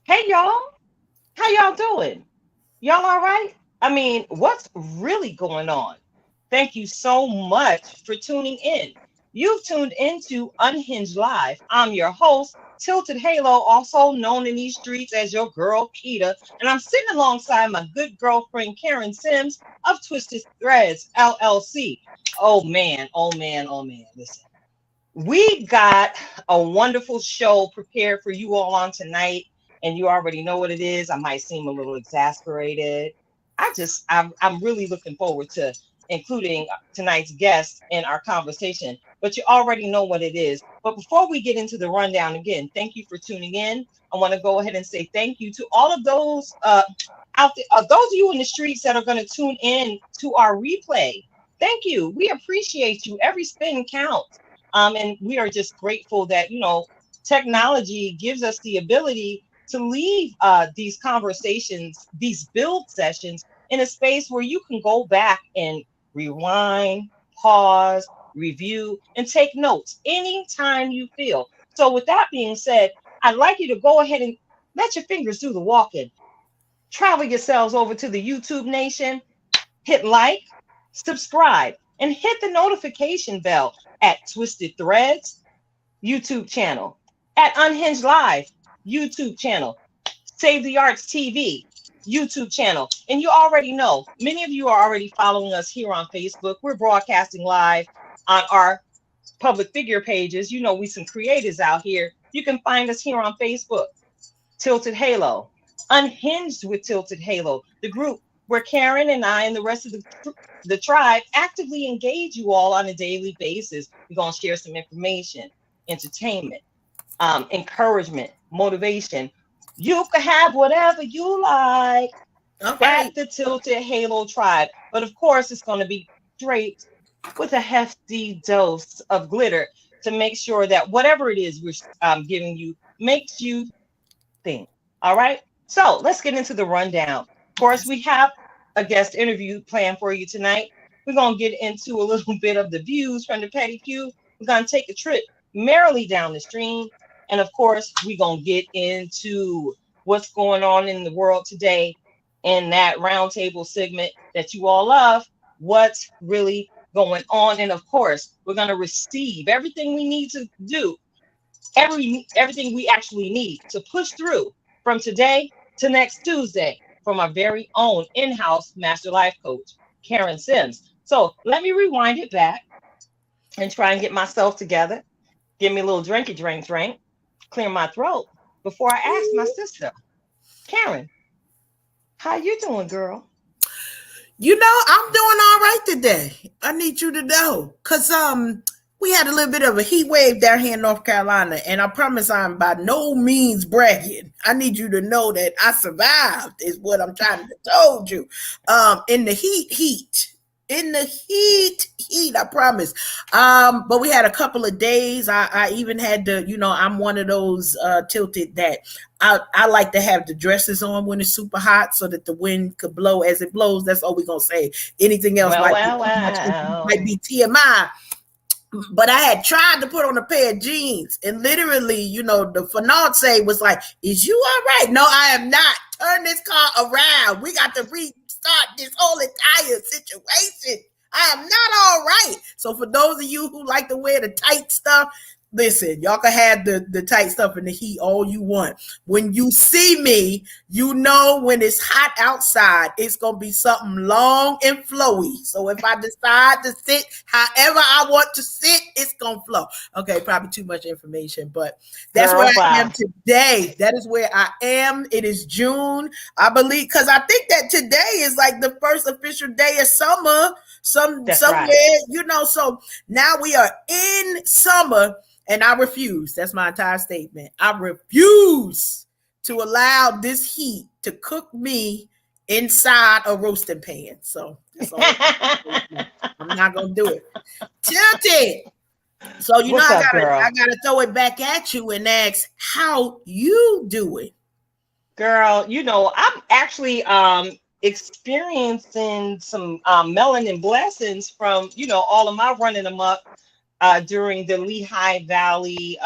Hey y'all, how y'all doing? Y'all all right? I mean, what's really going on? Thank you so much for tuning in. You've tuned into Unhinged Live. I'm your host, Tilted Halo, also known in these streets as your girl Keita, and I'm sitting alongside my good girlfriend Karen Sims of Twisted Threads LLC. Oh man, oh man, oh man. Listen. We got a wonderful show prepared for you all on tonight, and you already know what it is. I might seem a little exasperated. I'm really looking forward to including tonight's guest in our conversation, but you already know what it is. But before we get into the rundown again, thank you for tuning in. I want to go ahead and say thank you to all of those out there, those of you in the streets that are going to tune in to our replay. Thank you. We appreciate you. Every spin counts. And we are just grateful that, technology gives us the ability to leave these conversations, these build sessions in a space where you can go back and rewind, pause, review, and take notes anytime you feel. So, with that being said, I'd like you to go ahead and let your fingers do the walking. Travel yourselves over to the YouTube Nation, hit like, subscribe, and hit the notification bell at Twisted Threads YouTube channel, at Unhinged Live YouTube channel, Save the Arts TV YouTube channel. And you already know, many of you are already following us here on Facebook. We're broadcasting live on our public figure pages. You know, we some creators out here. You can find us here on Facebook, Tilted Halo, Unhinged with Tilted Halo, the group where Karen and I and the rest of the tribe actively engage you all on a daily basis. We're going to share some information, entertainment, encouragement, motivation. You can have whatever you like All at right. the Tilted Halo tribe. But of course, it's going to be draped with a hefty dose of glitter to make sure that whatever it is we're giving you makes you think. All right. So let's get into the rundown. Of course, we have a guest interview planned for you tonight. We're going to get into a little bit of the views from the petty pew. We're going to take a trip merrily down the stream. And of course, we're going to get into what's going on in the world today in that roundtable segment that you all love. What's really going on? And of course, we're going to receive everything we need to do everything we actually need to push through from today to next Tuesday from our very own in-house master life coach, Karen Sims. So let me rewind it back and try and get myself together. Give me a little drink, clear my throat before I ask my sister, Karen, how you doing, girl? I'm doing all right today. I need you to know, cause we had a little bit of a heat wave down here in North Carolina, and I promise I'm by no means bragging. I need you to know that I survived. Is what I'm trying to told you. In the heat. In the heat, I promise. But we had a couple of days. I even had to, I'm one of those tilted that I like to have the dresses on when it's super hot so that the wind could blow as it blows. That's all we're gonna say. Anything else Well, might be well, too much, might well. be TMI. But I had tried to put on a pair of jeans, and literally, the fiance was like, "Is you all right?" No, I am not. Turn this car around. We got to restart this whole entire situation. I am not all right. So for those of you who like to wear the tight stuff, listen, y'all can have the tight stuff in the heat all you want. When you see me, you know when it's hot outside, it's gonna be something long and flowy. So if I decide to sit however I want to sit, it's gonna flow. Okay, probably too much information, but that's where Girl, I am bye. today. That is where I am. It is June, I believe, because I think that today is like the first official day of summer. That's Somewhere, right. so now we are in summer, and I refuse. That's my entire statement. I refuse to allow this heat to cook me inside a roasting pan. So that's all. I'm not gonna do it. Tilted. So What's I up, gotta I girl? gotta throw it back at you and ask how you do it. Girl, I'm actually experiencing some melanin blessings from, all of my running amok during the Lehigh Valley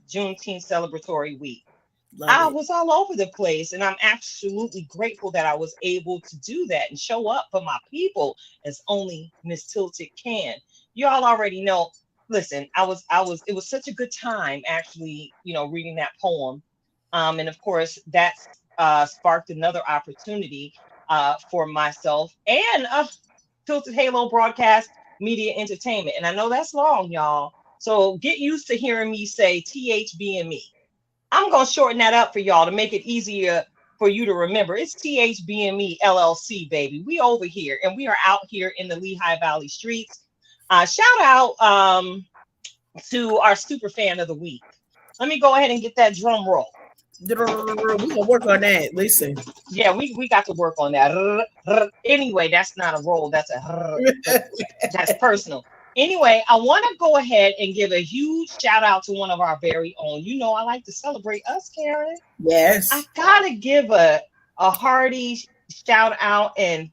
Juneteenth celebratory week. Love I it. was all over the place, and I'm absolutely grateful that I was able to do that and show up for my people as only Miss Tilted can. Y'all already know. Listen, it was such a good time actually, reading that poem. And of course, that's sparked another opportunity for myself and Tilted Halo Broadcast Media Entertainment. And I know that's long, y'all. So get used to hearing me say THB and me. I'm going to shorten that up for y'all to make it easier for you to remember. It's THBME LLC, baby. We over here, and we are out here in the Lehigh Valley streets. Shout out to our super fan of the week. Let me go ahead and get that drum roll. We're gonna work on that. Listen. Yeah, we got to work on that. Anyway, that's not a roll. That's personal. Anyway, I want to go ahead and give a huge shout out to one of our very own. You know, I like to celebrate us, Karen. I Yes. gotta give a hearty shout out and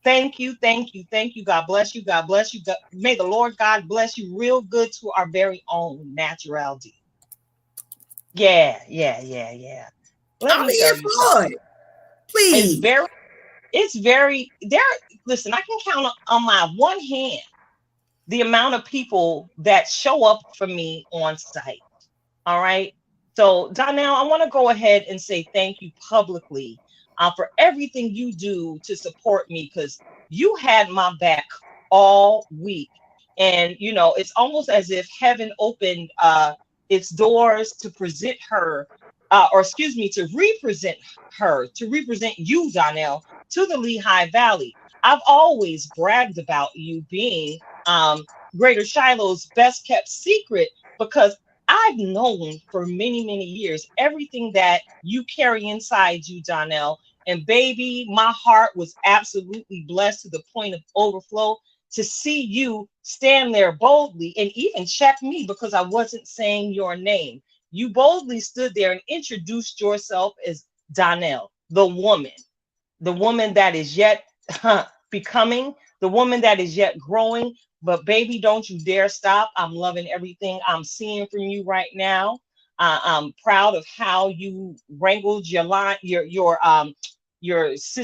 thank you, thank you, thank you. God bless you. God bless you. May the Lord God bless you real good to our very own Natural D. Yeah, yeah, yeah, yeah. Let I'm me here tell you for something. it. It's Please. very, it's very there. Listen, I can count on my one hand the amount of people that show up for me on site. All right. So, Donnell, I want to go ahead and say thank you publicly for everything you do to support me because you had my back all week. And, it's almost as if heaven opened its doors to present her, or excuse me, to represent you, Donnell, to the Lehigh Valley. I've always bragged about you being Greater Shiloh's best kept secret because I've known for many, many years everything that you carry inside you, Donnell. And baby, my heart was absolutely blessed to the point of overflow to see you stand there boldly and even check me because I wasn't saying your name. You boldly stood there and introduced yourself as Donnell, the woman that is yet becoming, the woman that is yet growing. But baby, don't you dare stop. I'm loving everything I'm seeing from you right now. I'm proud of how you wrangled your line, your sister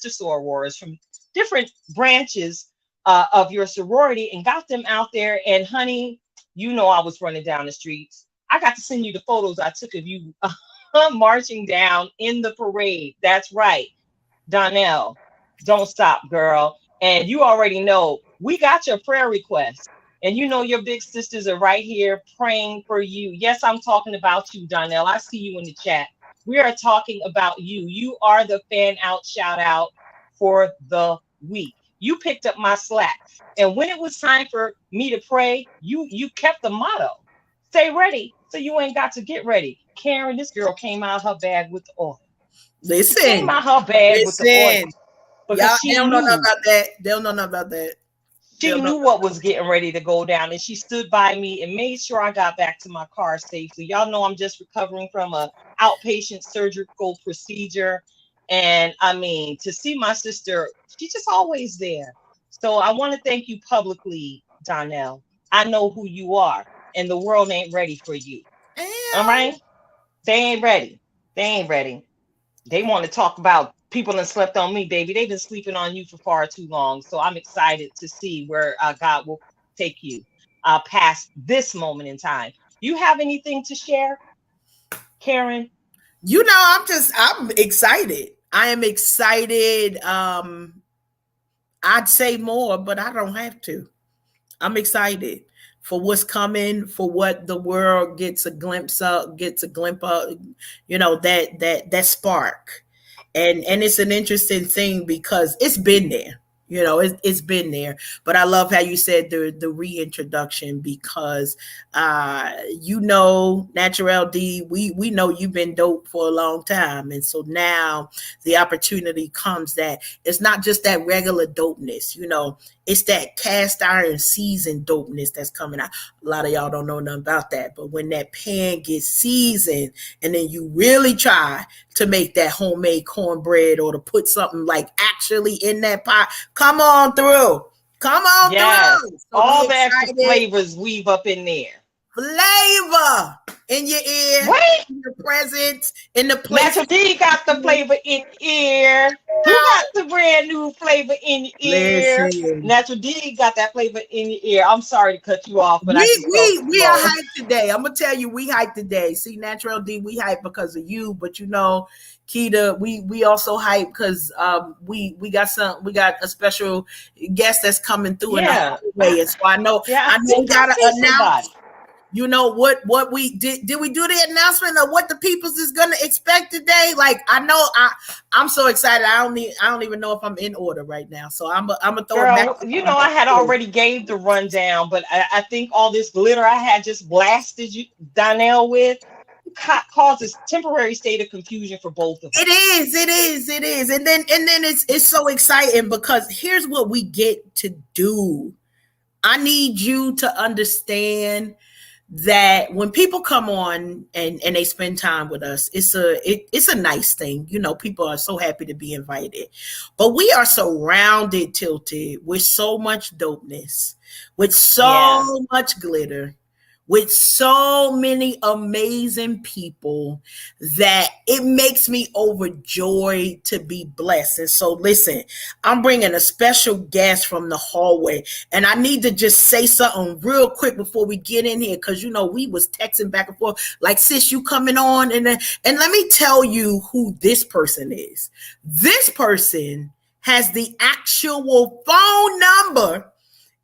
sorors from different branches of your sorority and got them out there. And honey, I was running down the streets. I got to send you the photos I took of you marching down in the parade. That's right. Donnell, don't stop, girl. And you already know we got your prayer request. And your big sisters are right here praying for you. Yes, I'm talking about you, Donnell. I see you in the chat. We are talking about you. You are the fan out shout out for the week. You picked up my slack. And when it was time for me to pray, you kept the motto. Stay ready so you ain't got to get ready. Karen, this girl came out her bag with the oil. She came Listen. out her bag with the oil Listen. because Y'all, they don't know nothing about that. They don't know nothing about that. They she don't know knew what was getting ready to go down, and she stood by me and made sure I got back to my car safely. Y'all know I'm just recovering from a outpatient surgical procedure, and I mean to see my sister, she's just always there. So I want to thank you publicly, Donnell. I know who you are, and the world ain't ready for you. All Damn. right, they ain't ready. They ain't ready. They want to talk about people that slept on me, baby. They've been sleeping on you for far too long. So I'm excited to see where God will take you past this moment in time. You have anything to share, Karen? I'm excited. I am excited. I'd say more, but I don't have to. I'm excited for what's coming, for what the world gets a glimpse of, that spark. And it's an interesting thing because it's been there. It's been there. But I love how you said the reintroduction because Natural D, we know you've been dope for a long time. And so now the opportunity comes that it's not just that regular dopeness, it's that cast iron seasoned dopeness that's coming out. A lot of y'all don't know nothing about that. But when that pan gets seasoned and then you really try to make that homemade cornbread or to put something like actually in that pot, come on through. Come on Yes. through. So All be the extra excited. flavors weave up in there. Flavor. in your ear, Wait, in your presence, in the place. Natural D got the flavor in ear. Who got the brand new flavor in your ear? Listen, Natural D got that flavor in your ear. I'm sorry to cut you off, but I we just felt we it we are flow. hyped today. I'm gonna tell you, we hyped today. See, Natural D, we hyped because of you, but you know, Keita, we also hyped because we got a special guest that's coming through in the Yeah, hallway, and so yeah. I I know we think I gotta see somebody. announce. You know what we did we do the announcement of what the peoples is gonna expect today? Like I know I'm so excited. I don't even know if I'm in order right now. So I'm gonna throw it back Girl, to you know I had you. already gave the rundown, but I think all this glitter I had just blasted you, Donnell, with causes temporary state of confusion for both of It us. is, it is, it is. And then it's so exciting because here's what we get to do. I need you to understand that when people come on and they spend time with us, it's a nice thing. You know, people are so happy to be invited. But we are surrounded, tilted, with so much dopeness, with Yeah. so much glitter, with so many amazing people that it makes me overjoyed to be blessed. And so, listen, I'm bringing a special guest from the hallway, and I need to just say something real quick before we get in here because you know we was texting back and forth like, sis, you coming on, and let me tell you who this person is. This person has the actual phone number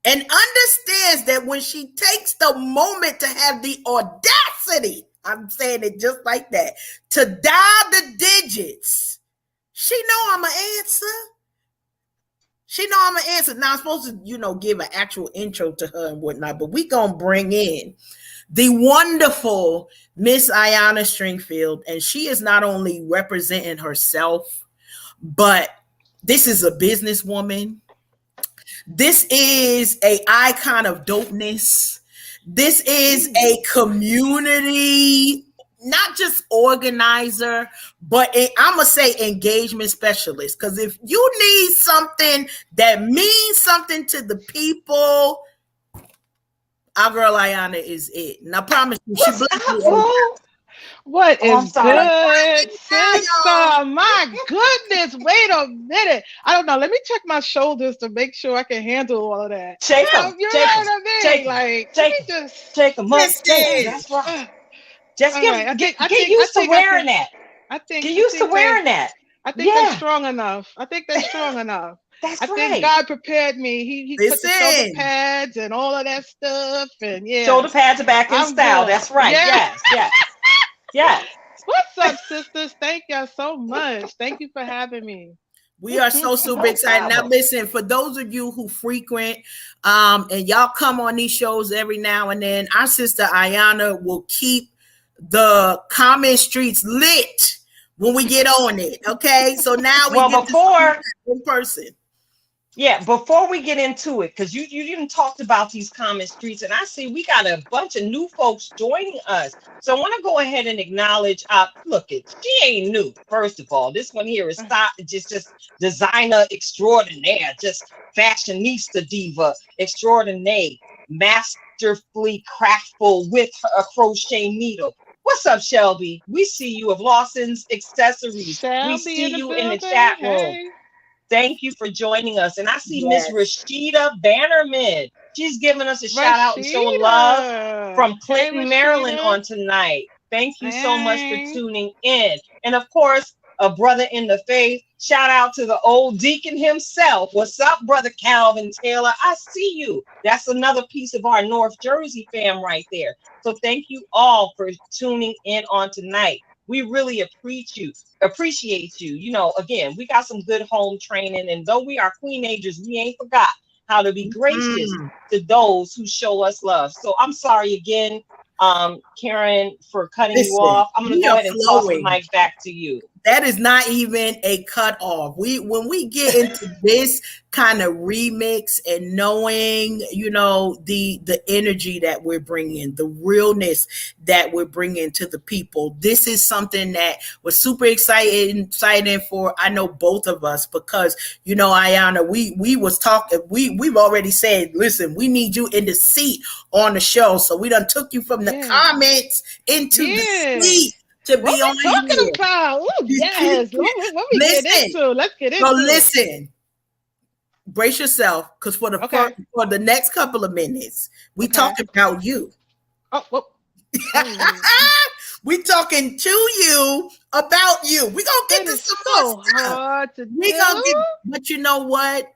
and understands that when she takes the moment to have the audacity, I'm saying it just like that, to dial the digits, she know I'm an answer. She know I'm an answer. Now I'm supposed to, you know, give an actual intro to her and whatnot, but we gonna bring in the wonderful Miss Ayanna Stringfield, and she is not only representing herself, but this is a businesswoman. This is a icon of dopeness. This is Ooh. a community, not just organizer, but I'm gonna say engagement specialist. Because if you need something that means something to the people, our girl Ayanna is it. And I promise you, she What's blessed up, me over. boo? What Oh, I'm is sorry. good, Now, sister? y'all. My goodness, wait a minute. I don't know. Let me check my shoulders to make sure I can handle all of that. Shake 'em, You shake know 'em, what I shake mean? 'em, Like, let shake me 'em, just. shake 'em up, shake 'em. Listen, That's right. Uh, Just all right. get used to I wearing can. that. I think. Get I used to think that. wearing that. I think that's Yeah, strong enough. I think that's strong enough. I that's think right. God prepared me. He put the shoulder listen. pads and all of that stuff. And Shoulder yes, pads are back in I'm style. good. That's right. Yeah. Yes, yes, yes. What's up, sisters? Thank y'all so much. Thank you for having me. We are so super No excited. Now, problem. listen, for those of you who frequent and y'all come on these shows every now and then, our sister Ayanna will keep the comment streets lit when we get on it. Okay. So now we Well, get to see before her in person. Yeah, before we get into it, because you even talked about these common streets, and I see we got a bunch of new folks joining us. So I want to go ahead and acknowledge. Look, she ain't new. First of all, this one here is just designer extraordinaire, just fashionista diva extraordinaire, masterfully craftful with a crochet needle. What's up, Shelby? We see you of Lawson's Accessories. We Shelby in see the you in the building. chat room. Hey. Thank you for joining us. And I see Miss Yes. Rashida Bannerman. She's giving us a shout out and showing love Rashida. from Hey, Clinton, Maryland Rashida. on tonight. Thank you so much for Hey. tuning in. And of course, a brother in the faith. Shout out to the old deacon himself. What's up, brother Calvin Taylor? I see you. That's another piece of our North Jersey fam right there. So thank you all for tuning in on tonight. We really appreciate you. You know, again, we got some good home training, and though we are queenagers, we ain't forgot how to be gracious Mm. to those who show us love. So I'm sorry again, Karen, for cutting you Listen, off. I'm gonna we go are ahead and toss the flowing. mic back to you. That is not even a cut off. When we get into this kind of remix and knowing, the energy that we're bringing, the realness that we're bringing to the people, this is something that was super exciting for, I know, both of us, because Ayanna, we was talking, we've already said, listen, we need you in the seat on the show, so we done took you from the comments into the seat to what be on we talking here. about? Oh, yes. What we Listen, get into? Let's get into listen. Brace yourself, because for the next couple of minutes, we talking about you. Oh. We talking to you about you. We gonna get to some more stuff. Hard to but you know what?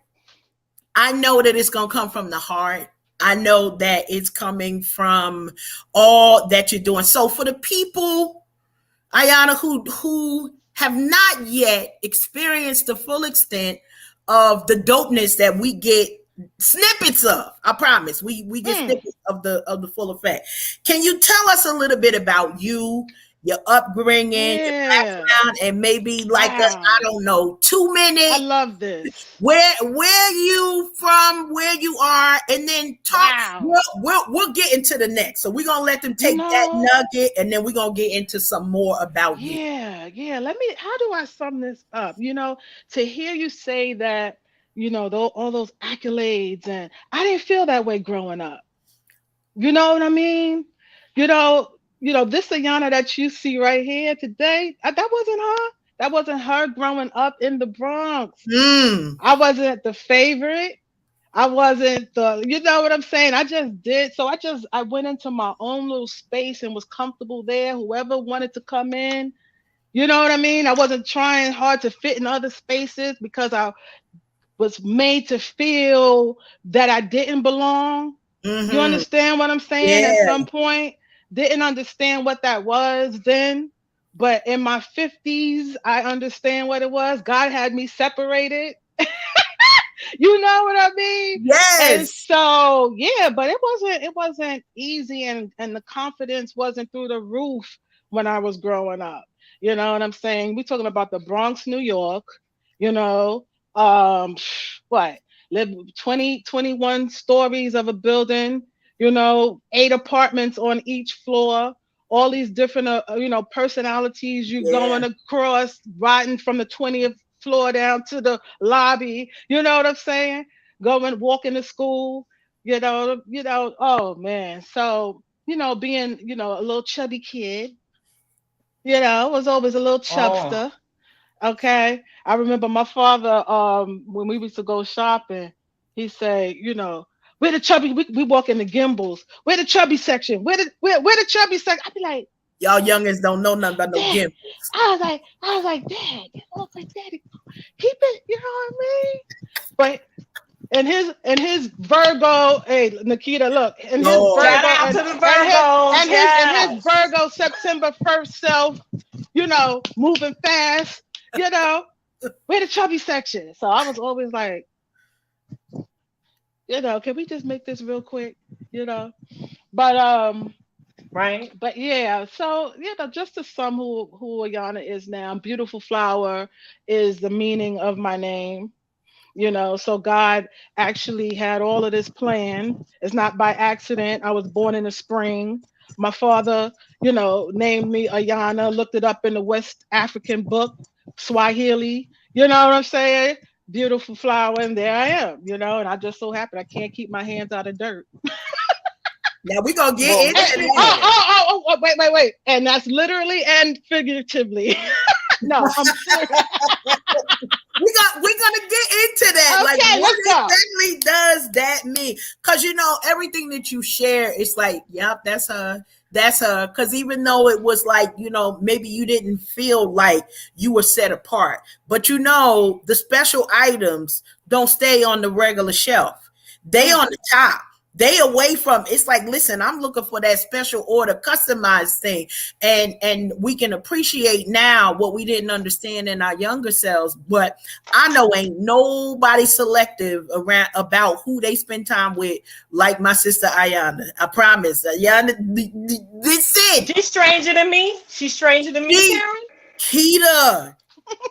I know that it's gonna come from the heart. I know that it's coming from all that you're doing. So for the people, Ayanna, who have not yet experienced the full extent of the dopeness that we get snippets of, I promise, we get snippets of the full effect. Can you tell us a little bit about you, your upbringing, your background, and maybe I don't know, 2 minutes? I love this. Where you from, where you are, and then talk. We'll get into the next. So we're gonna let them take that nugget, and then we're gonna get into some more about you. Yeah. How do I sum this up? To hear you say that, all those accolades, and I didn't feel that way growing up. You know what I mean? This Ayanna that you see right here today, that wasn't her. That wasn't her growing up in the Bronx. I wasn't the favorite. I wasn't you know what I'm saying? I just did. So I went into my own little space and was comfortable there. Whoever wanted to come in, you know what I mean? I wasn't trying hard to fit in other spaces because I was made to feel that I didn't belong. You understand what I'm saying? At some point, didn't understand what that was then. But in my 50s, I understand what it was. God had me separated. You know what I mean? Yes. And so, but it wasn't easy, and the confidence wasn't through the roof when I was growing up. You know what I'm saying? We're talking about the Bronx, New York, what? Live 21 stories of a building, 8 apartments on each floor, all these different, personalities you going across, riding from the 20th floor down to the lobby. You know what I'm saying? Walking to school, oh man. So, being, a little chubby kid, was always a little chubster. Okay. I remember my father, when we used to go shopping, he say, where the chubby, we walk in the Gimbals. Where the chubby section? Where the chubby section? I'd be like, y'all youngins don't know nothing about no Gimbals. I was like, Dad, Daddy, keep it, you know what I mean? But and his Virgo, hey Nikita, look, and his Virgo, shout out to the Virgos, and his Virgo September 1st self, moving fast, where the chubby section. So I was always like, can we just make this real quick, but right. But so just to sum who Ayanna is now, beautiful flower is the meaning of my name. So God actually had all of this planned. It's not by accident. I was born in the spring. My father, named me Ayanna, looked it up in the West African book, Swahili. You know what I'm saying? Beautiful flower, and there I am, and I just so happen I can't keep my hands out of dirt. Now we're gonna get into that. Wait. And that's literally and figuratively. No, I'm serious. We're gonna get into that. Okay, what exactly does that mean? Because everything that you share, it's like, yep, that's her. That's her. Because even though it was like, maybe you didn't feel like you were set apart, but the special items don't stay on the regular shelf. They on the top. They away from, it's like, listen, I'm looking for that special order, customized thing. And we can appreciate now what we didn't understand in our younger selves. But I know ain't nobody selective around about who they spend time with, like my sister Ayanna. I promise. Ayanna, this it. She's stranger than me. She's stranger than me, Karen. Keita,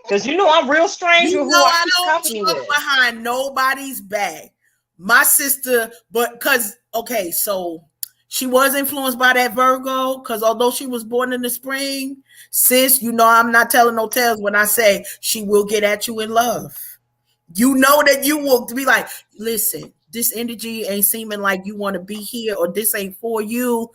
Because you know I'm real strange You with know who I I keep don't company talk with. behind nobody's back. My sister, but because okay, so she was influenced by that Virgo. Because although she was born in the spring, sis, you know I'm not telling no tales when I say she will get at you in love. You know that you will be like, listen, this energy ain't seeming like you want to be here, or this ain't for you.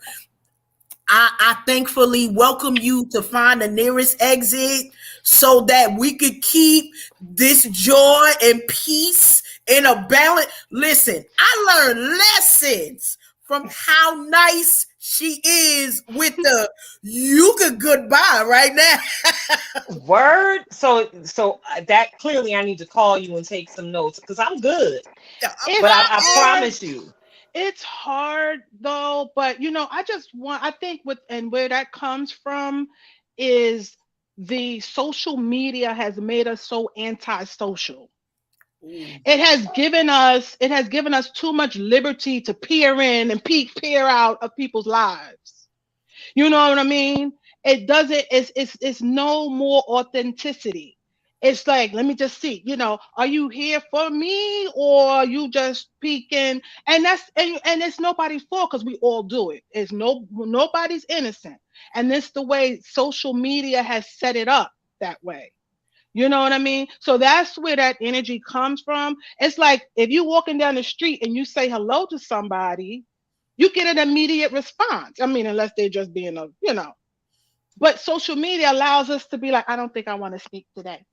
I thankfully welcome you to find the nearest exit so that we could keep this joy and peace in a balance. Listen, I learned lessons from how nice she is with the you could goodbye right now. Word. So that clearly I need to call you and take some notes because I'm good. It's But I hard. promise you. It's hard though, but I just want, I think with, and where that comes from is the social media has made us so antisocial. Ooh. It has given us too much liberty to peer in and peer out of people's lives. You know what I mean? It doesn't, it's no more authenticity. It's like, let me just see, are you here for me or are you just peeking? And it's nobody's fault because we all do it. It's nobody's innocent. And this the way social media has set it up that way. You know what I mean? So that's where that energy comes from. It's like if you walking down the street and you say hello to somebody, you get an immediate response. I mean, unless they're just being But social media allows us to be like, I don't think I want to speak today.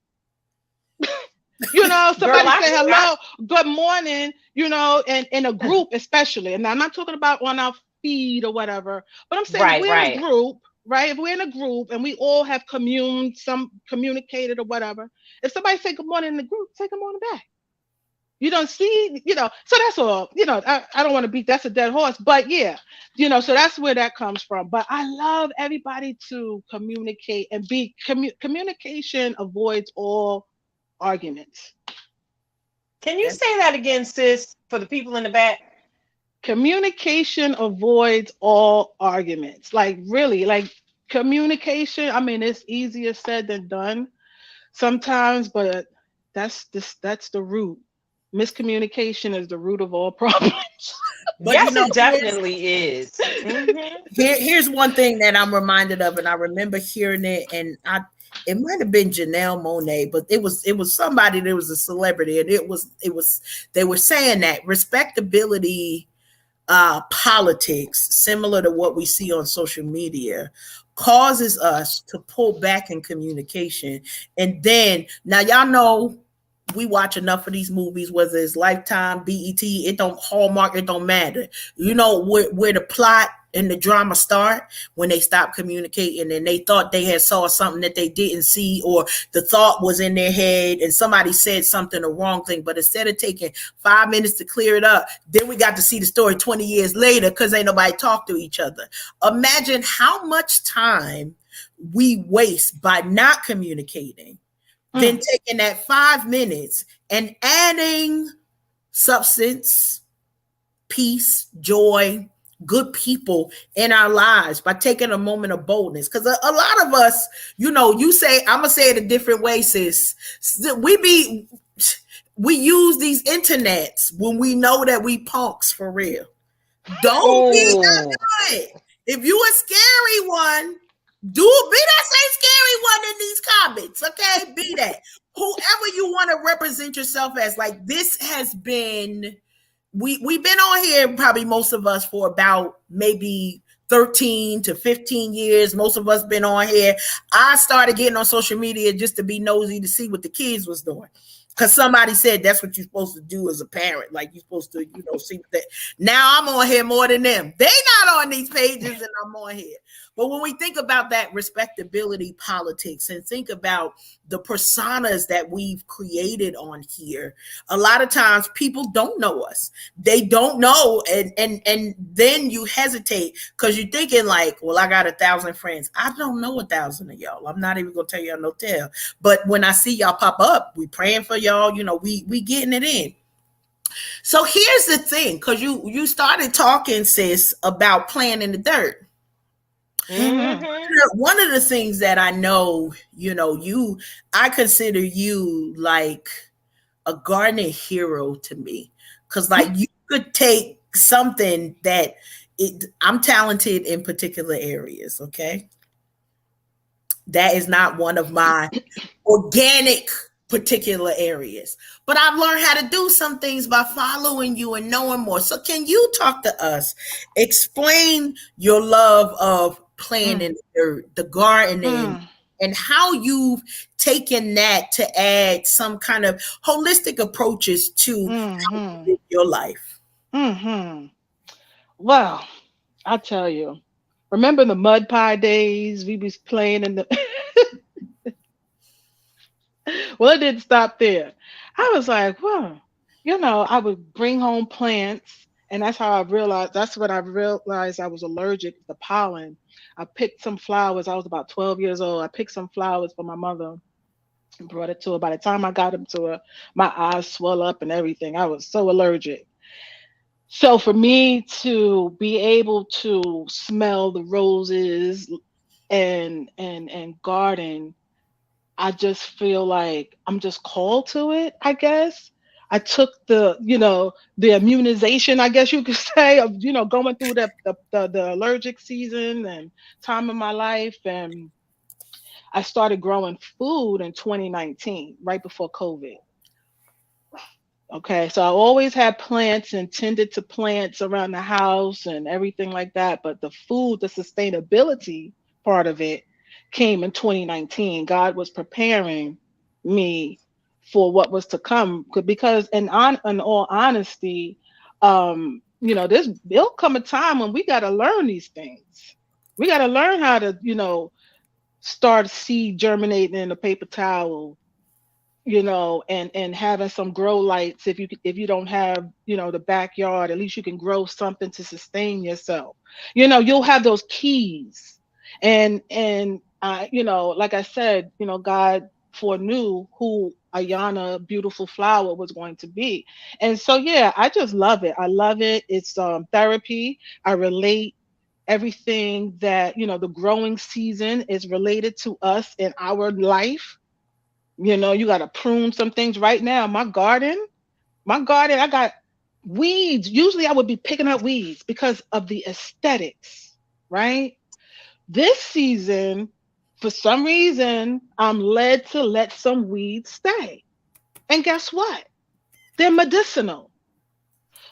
Girl, Somebody say hello, good morning, and in a group especially. And I'm not talking about on our feed or whatever, but I'm saying if right, we're in a right. group, right? If we're in a group and we all have communicated or whatever, if somebody say good morning in the group, say good morning back. You don't see, so that's all. I don't want to beat that's a dead horse, but yeah, so that's where that comes from. But I love everybody to communicate and communication avoids all arguments. Can you say that again, sis, for the people in the back? Communication avoids all arguments. Like really, like communication, I mean, it's easier said than done sometimes, but that's the root. Miscommunication is the root of all problems. But Yes, it definitely is. here's one thing that I'm reminded of, and I remember hearing it, and it might have been Janelle Monet, but it was somebody that was a celebrity, and it was they were saying that respectability politics, similar to what we see on social media, causes us to pull back in communication. And then now y'all know we watch enough of these movies, whether it's Lifetime, BET, it don't Hallmark, it don't matter. You know where the plot and the drama start when they stop communicating and they thought they had saw something that they didn't see, or the thought was in their head and somebody said something the wrong thing, but instead of taking 5 minutes to clear it up, then we got to see the story 20 years later because ain't nobody talk to each other. Imagine how much time we waste by not communicating, then taking that 5 minutes and adding substance, peace, joy, good people in our lives by taking a moment of boldness. Because a lot of us, you say, I'm gonna say it a different way, sis. We use these internets when we know that we punks for real. Don't be Oh, that. If you a scary one, be that same scary one in these comments, okay? Be that. Whoever you want to represent yourself as. Like, this has been, we've been on here, probably most of us, for about maybe 13 to 15 years. Most of us been on here. I started getting on social media just to be nosy to see what the kids was doing. Because somebody said that's what you're supposed to do as a parent. Like, you're supposed to, see that. Now I'm on here more than them. They not on these pages and I'm on here. But when we think about that respectability politics and think about the personas that we've created on here, a lot of times people don't know us. They don't know. And then you hesitate because you're thinking like, well, I got 1,000 friends. I don't know 1,000 of y'all. I'm not even going to tell y'all no tale. But when I see y'all pop up, we praying for y'all. We getting it in. So here's the thing, because you started talking, sis, about playing in the dirt. Mm-hmm. Mm-hmm. One of the things that I know, I consider you like a gardening hero to me, because like you could take something that I'm talented in particular areas. Okay, that is not one of my organic particular areas, but I've learned how to do some things by following you and knowing more. So can you talk to us, explain your love of Mm, planting the gardening, mm, and how you've taken that to add some kind of holistic approaches to how you mm-hmm. live your life? Mm-hmm. Well, I tell you, remember the mud pie days? We was playing in the well, it didn't stop there. I was like, well, I would bring home plants, and that's when I realized I was allergic to pollen. I picked some flowers. I was about 12 years old. I picked some flowers for my mother and brought it to her. By the time I got them to her, my eyes swelled up and everything. I was so allergic. So for me to be able to smell the roses and garden, I just feel like I'm just called to it, I guess. I took the immunization, I guess you could say, of going through the allergic season and time of my life, and I started growing food in 2019, right before COVID. Okay, so I always had plants and tended to plants around the house and everything like that. But the food, the sustainability part of it came in 2019. God was preparing me for what was to come. Because in all honesty, there'll come a time when we got to learn these things. We got to learn how to, start a seed germinating in a paper towel, and having some grow lights. If you don't have, the backyard, at least you can grow something to sustain yourself. You'll have those keys. And like I said, God foreknew who Ayanna beautiful flower was going to be. And so yeah, I just love it. I love it. It's therapy. I relate everything that, the growing season is related to us in our life. You got to prune some things right now. My garden, I got weeds. Usually I would be picking up weeds because of the aesthetics, right? This season, for some reason, I'm led to let some weeds stay. And guess what? They're medicinal.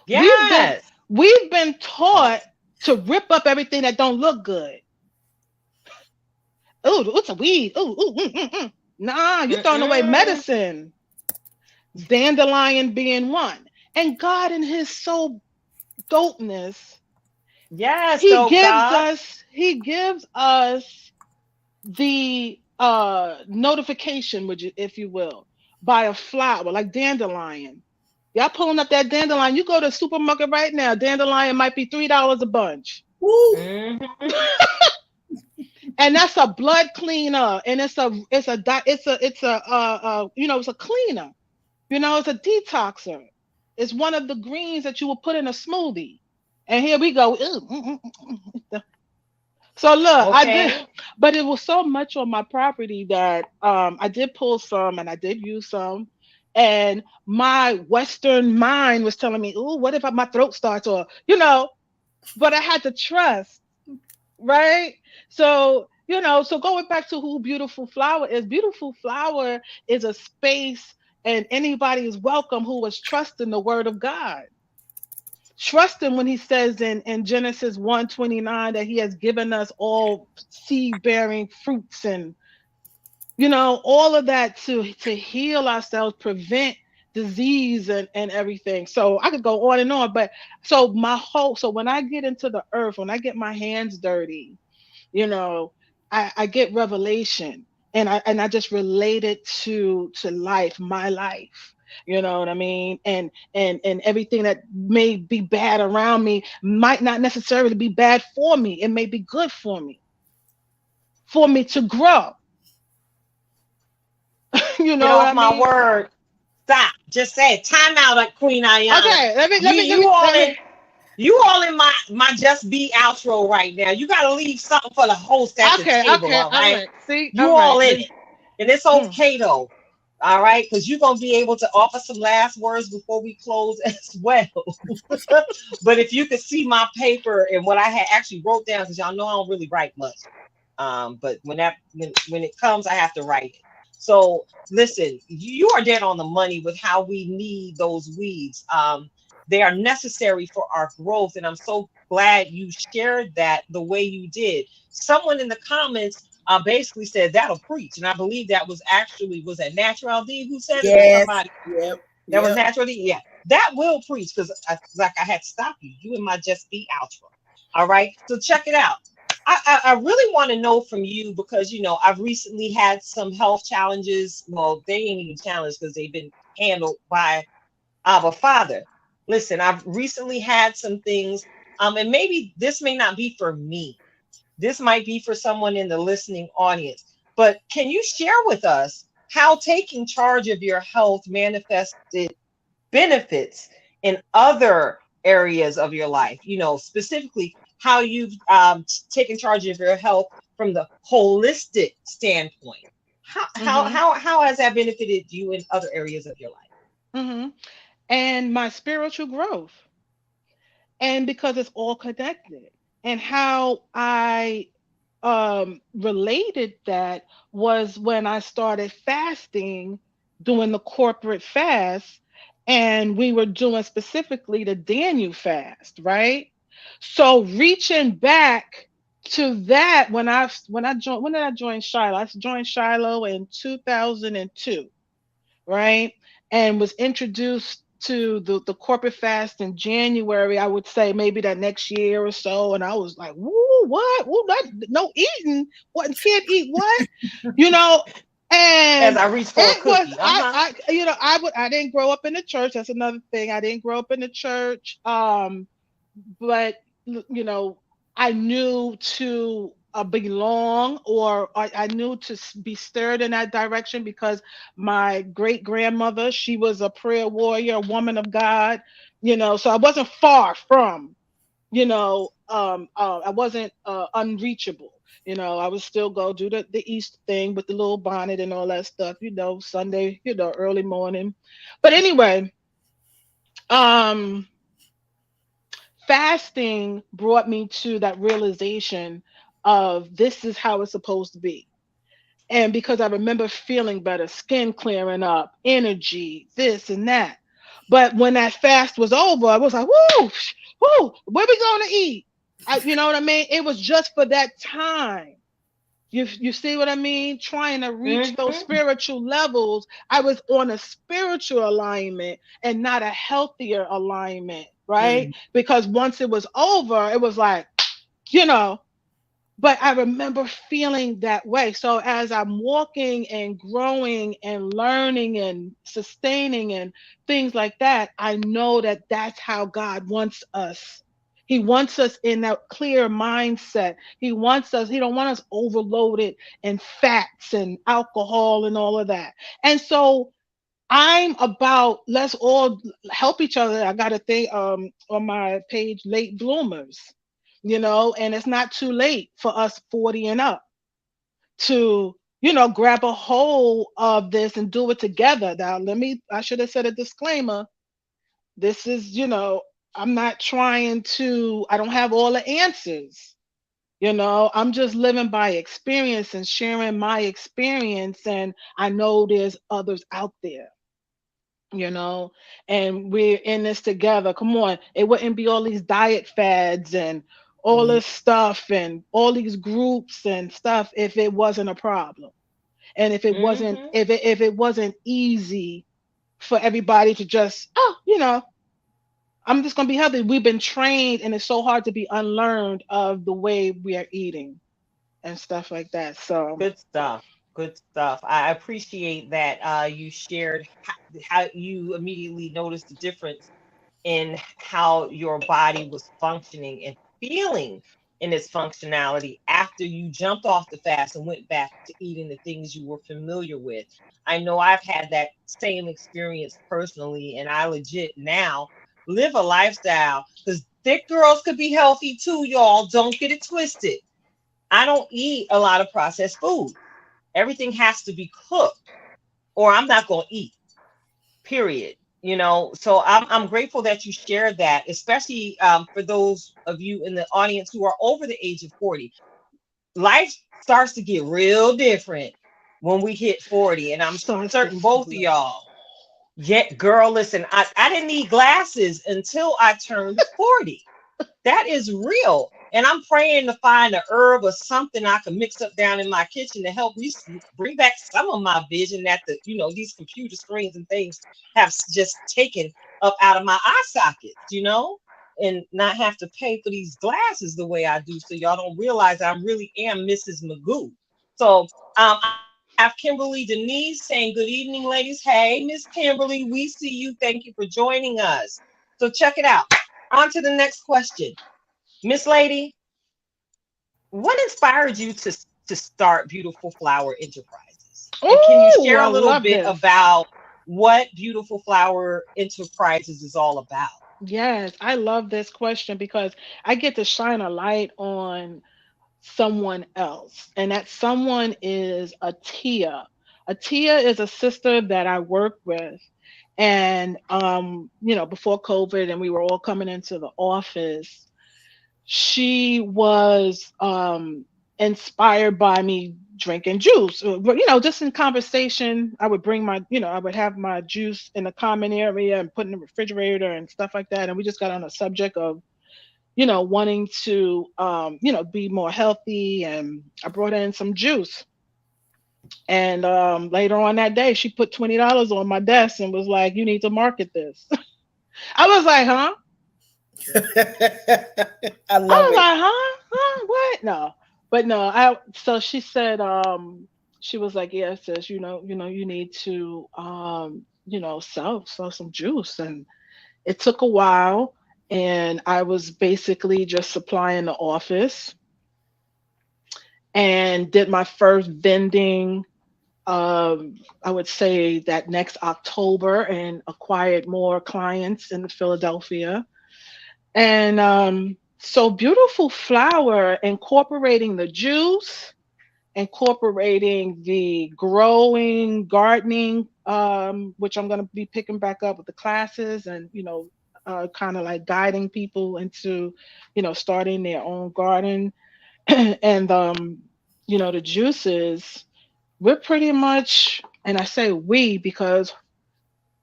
We've been Yes. we've been taught to rip up everything that don't look good. Oh, it's a weed. Oh. Nah, you're throwing away Mm-mm. medicine. Dandelion being one. And God in his so dopeness, Yes, he dope gives God. us he gives us the notification, would you, if you will, by a flower like dandelion. Y'all pulling up that dandelion. You go to the supermarket right now, dandelion might be $3 a bunch. Woo! Mm-hmm. And that's a blood cleaner, and it's a cleaner. It's a detoxer. It's one of the greens that you will put in a smoothie. And here we go. So look, I did, Okay. but it was so much on my property that I did pull some and I did use some. And my Western mind was telling me, "Ooh, what if my throat starts?" But I had to trust, right? So going back to who Beautiful Flower is a space, and anybody is welcome who is trusting the word of God. Trust him when he says in Genesis 1:29 that he has given us all seed bearing fruits, and all of that to heal ourselves, prevent disease and everything. So I could go on and on, but so when I get into the earth, when I get my hands dirty, you know I get revelation, and I just relate it to life, my life. You know what I mean? And everything that may be bad around me might not necessarily be bad for me. It may be good for me to grow. You Get know what off I my mean? word. Stop. Just say it. Time out, Queen Ayana. Okay, let me You let me let you me let on me it. You all in my just be outro right now. You gotta leave something for the host at the Okay, table, okay, all all right? right. See, You all all right. in Then, it. And it's mm, okay though. All right, because you're gonna be able to offer some last words before we close as well. But if you could see my paper and what I had actually wrote down, because y'all know I don't really write much. But when it comes, I have to write it. So listen, you are dead on the money with how we need those weeds. They are necessary for our growth, and I'm so glad you shared that the way you did. Someone in the comments basically said that'll preach, and I believe that was that Natural D who said it, or Yes. somebody Yep. that was Yep. Natural D. Yeah, that will preach because like I had to stop you. You and my just be outro. All right, so check it out. I really want to know from you because I've recently had some health challenges. Well, they ain't even challenges because they've been handled by our Father. Listen, I've recently had some things, and maybe this may not be for me. This might be for someone in the listening audience. But can you share with us how taking charge of your health manifested benefits in other areas of your life? Specifically how you've taken charge of your health from the holistic standpoint. mm-hmm, How has that benefited you in other areas of your life? mm-hmm. And my spiritual growth, and because it's all connected, and how I related that was when I started fasting, doing the corporate fast, and we were doing specifically the Daniel fast, right? So reaching back to that, when I joined, when did I join Shiloh? I joined Shiloh in 2002, right? And was introduced to the corporate fast in January, I would say maybe that next year or so. And I was like, woo, what? Woo, not, no eating. What? Can't eat what? You know, As and I reach for a it was, cookie. Uh-huh. I didn't grow up in the church. That's another thing. I didn't grow up in the church. But you know, I knew to belong, or I knew to be stirred in that direction because my great grandmother, she was a prayer warrior, a woman of God, so I wasn't far from, I wasn't unreachable. I would still go do the Easter thing with the little bonnet and all that stuff, Sunday, early morning. But anyway, um, fasting brought me to that realization of this is how it's supposed to be. And because I remember feeling better, skin clearing up, energy, this and that. But when that fast was over, I was like, whoo, whoo, where we going to eat? You know what I mean? It was just for that time. You see what I mean? Trying to reach those Mm-hmm. spiritual levels. I was on a spiritual alignment and not a healthier alignment, right? Mm. Because once it was over, it was like, you know, but I remember feeling that way. So as I'm walking and growing and learning and sustaining and things like that, I know that that's how God wants us. He wants us in that clear mindset. He don't want us overloaded in fats and alcohol and all of that. And so I'm about, let's all help each other. I got a thing on my page, late bloomers, and it's not too late for us 40 and up to, grab a hold of this and do it together. Now, I should have said a disclaimer. This is, I'm not trying to, I don't have all the answers. I'm just living by experience and sharing my experience. And I know there's others out there, you know, and we're in this together. Come on, it wouldn't be all these diet fads and all Mm. this stuff and all these groups and stuff if it wasn't a problem, and Mm-hmm. if it wasn't easy for everybody to just, I'm just gonna be healthy. We've been trained, and it's so hard to be unlearned of the way we are eating and stuff like that. So, Good stuff. Good stuff. I appreciate that you shared how you immediately noticed the difference in how your body was functioning and feeling in its functionality after you jumped off the fast and went back to eating the things you were familiar with. I know I've had that same experience personally, and I legit now live a lifestyle because thick girls could be healthy too, y'all. Don't get it twisted. I don't eat a lot of processed food. Everything has to be cooked, or I'm not going to eat. Period. So I'm grateful that you shared that, especially for those of you in the audience who are over the age of 40. Life starts to get real different when we hit 40, and I'm Starts to certain both of slow. y'all. Yeah, girl, listen, I didn't need glasses until I turned 40. That is real. And I'm praying to find a herb or something I can mix up down in my kitchen to help me bring back some of my vision that these computer screens and things have just taken up out of my eye sockets, and not have to pay for these glasses the way I do. So y'all don't realize I really am Mrs. Magoo. So I have Kimberly Denise saying good evening, ladies. Hey, Miss Kimberly, we see you. Thank you for joining us. So check it out. On to the next question. Miss Lady, what inspired you to start Beautiful Flower Enterprises? And can you Oh, share I a little love bit this. about what Beautiful Flower Enterprises is all about? Yes, I love this question because I get to shine a light on someone else, and that someone is a Tia. A Tia is a sister that I work with, and before COVID, and we were all coming into the office. She was inspired by me drinking juice. But just in conversation, I would bring I would have my juice in the common area and put in the refrigerator and stuff like that. And we just got on a subject of wanting to be more healthy, and I brought in some juice. And later on that day, she put $20 on my desk and was like, "You need to market this." I was like, "Huh?" I I love was it. like, "Huh? Huh? What?" No. But no, so she said, she was like, "Yeah, sis, you need to sell some juice." And it took a while, and I was basically just supplying the office, and did my first vending, I would say that next October, and acquired more clients in Philadelphia. And so Beautiful Flower, incorporating the juice, incorporating the growing, gardening, which I'm going to be picking back up with the classes, and kind of like guiding people into starting their own garden. And the juices, we're pretty much, and I say we because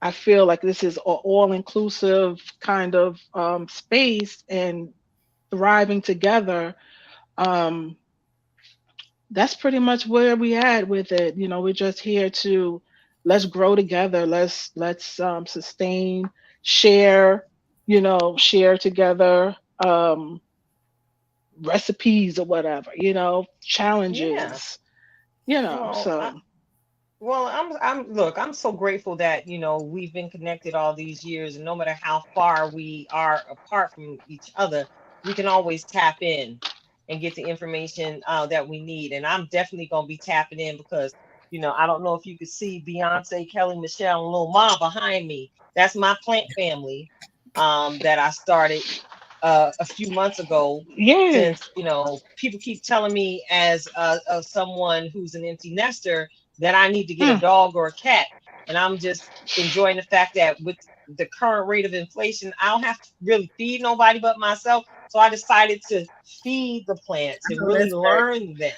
I feel like this is an all inclusive kind of space, and thriving together. Um, that's pretty much where we at with it. We're just here to, let's grow together. Let's sustain, share, share together, recipes or whatever, Yeah. challenges, Well, so look, I'm so grateful that, we've been connected all these years, and no matter how far we are apart from each other, we can always tap in and get the information that we need. And I'm definitely going to be tapping in because, I don't know if you could see Beyonce, Kelly, Michelle, and Lil Ma behind me. That's my plant family that I started a few months ago. yeah. Since people keep telling me, as someone who's an empty nester, that I need to get a Mm. dog or a cat, and I'm just enjoying the fact that with the current rate of inflation, I don't have to really feed nobody but myself. So I decided to feed the plants and Oh, really that's great. learn them,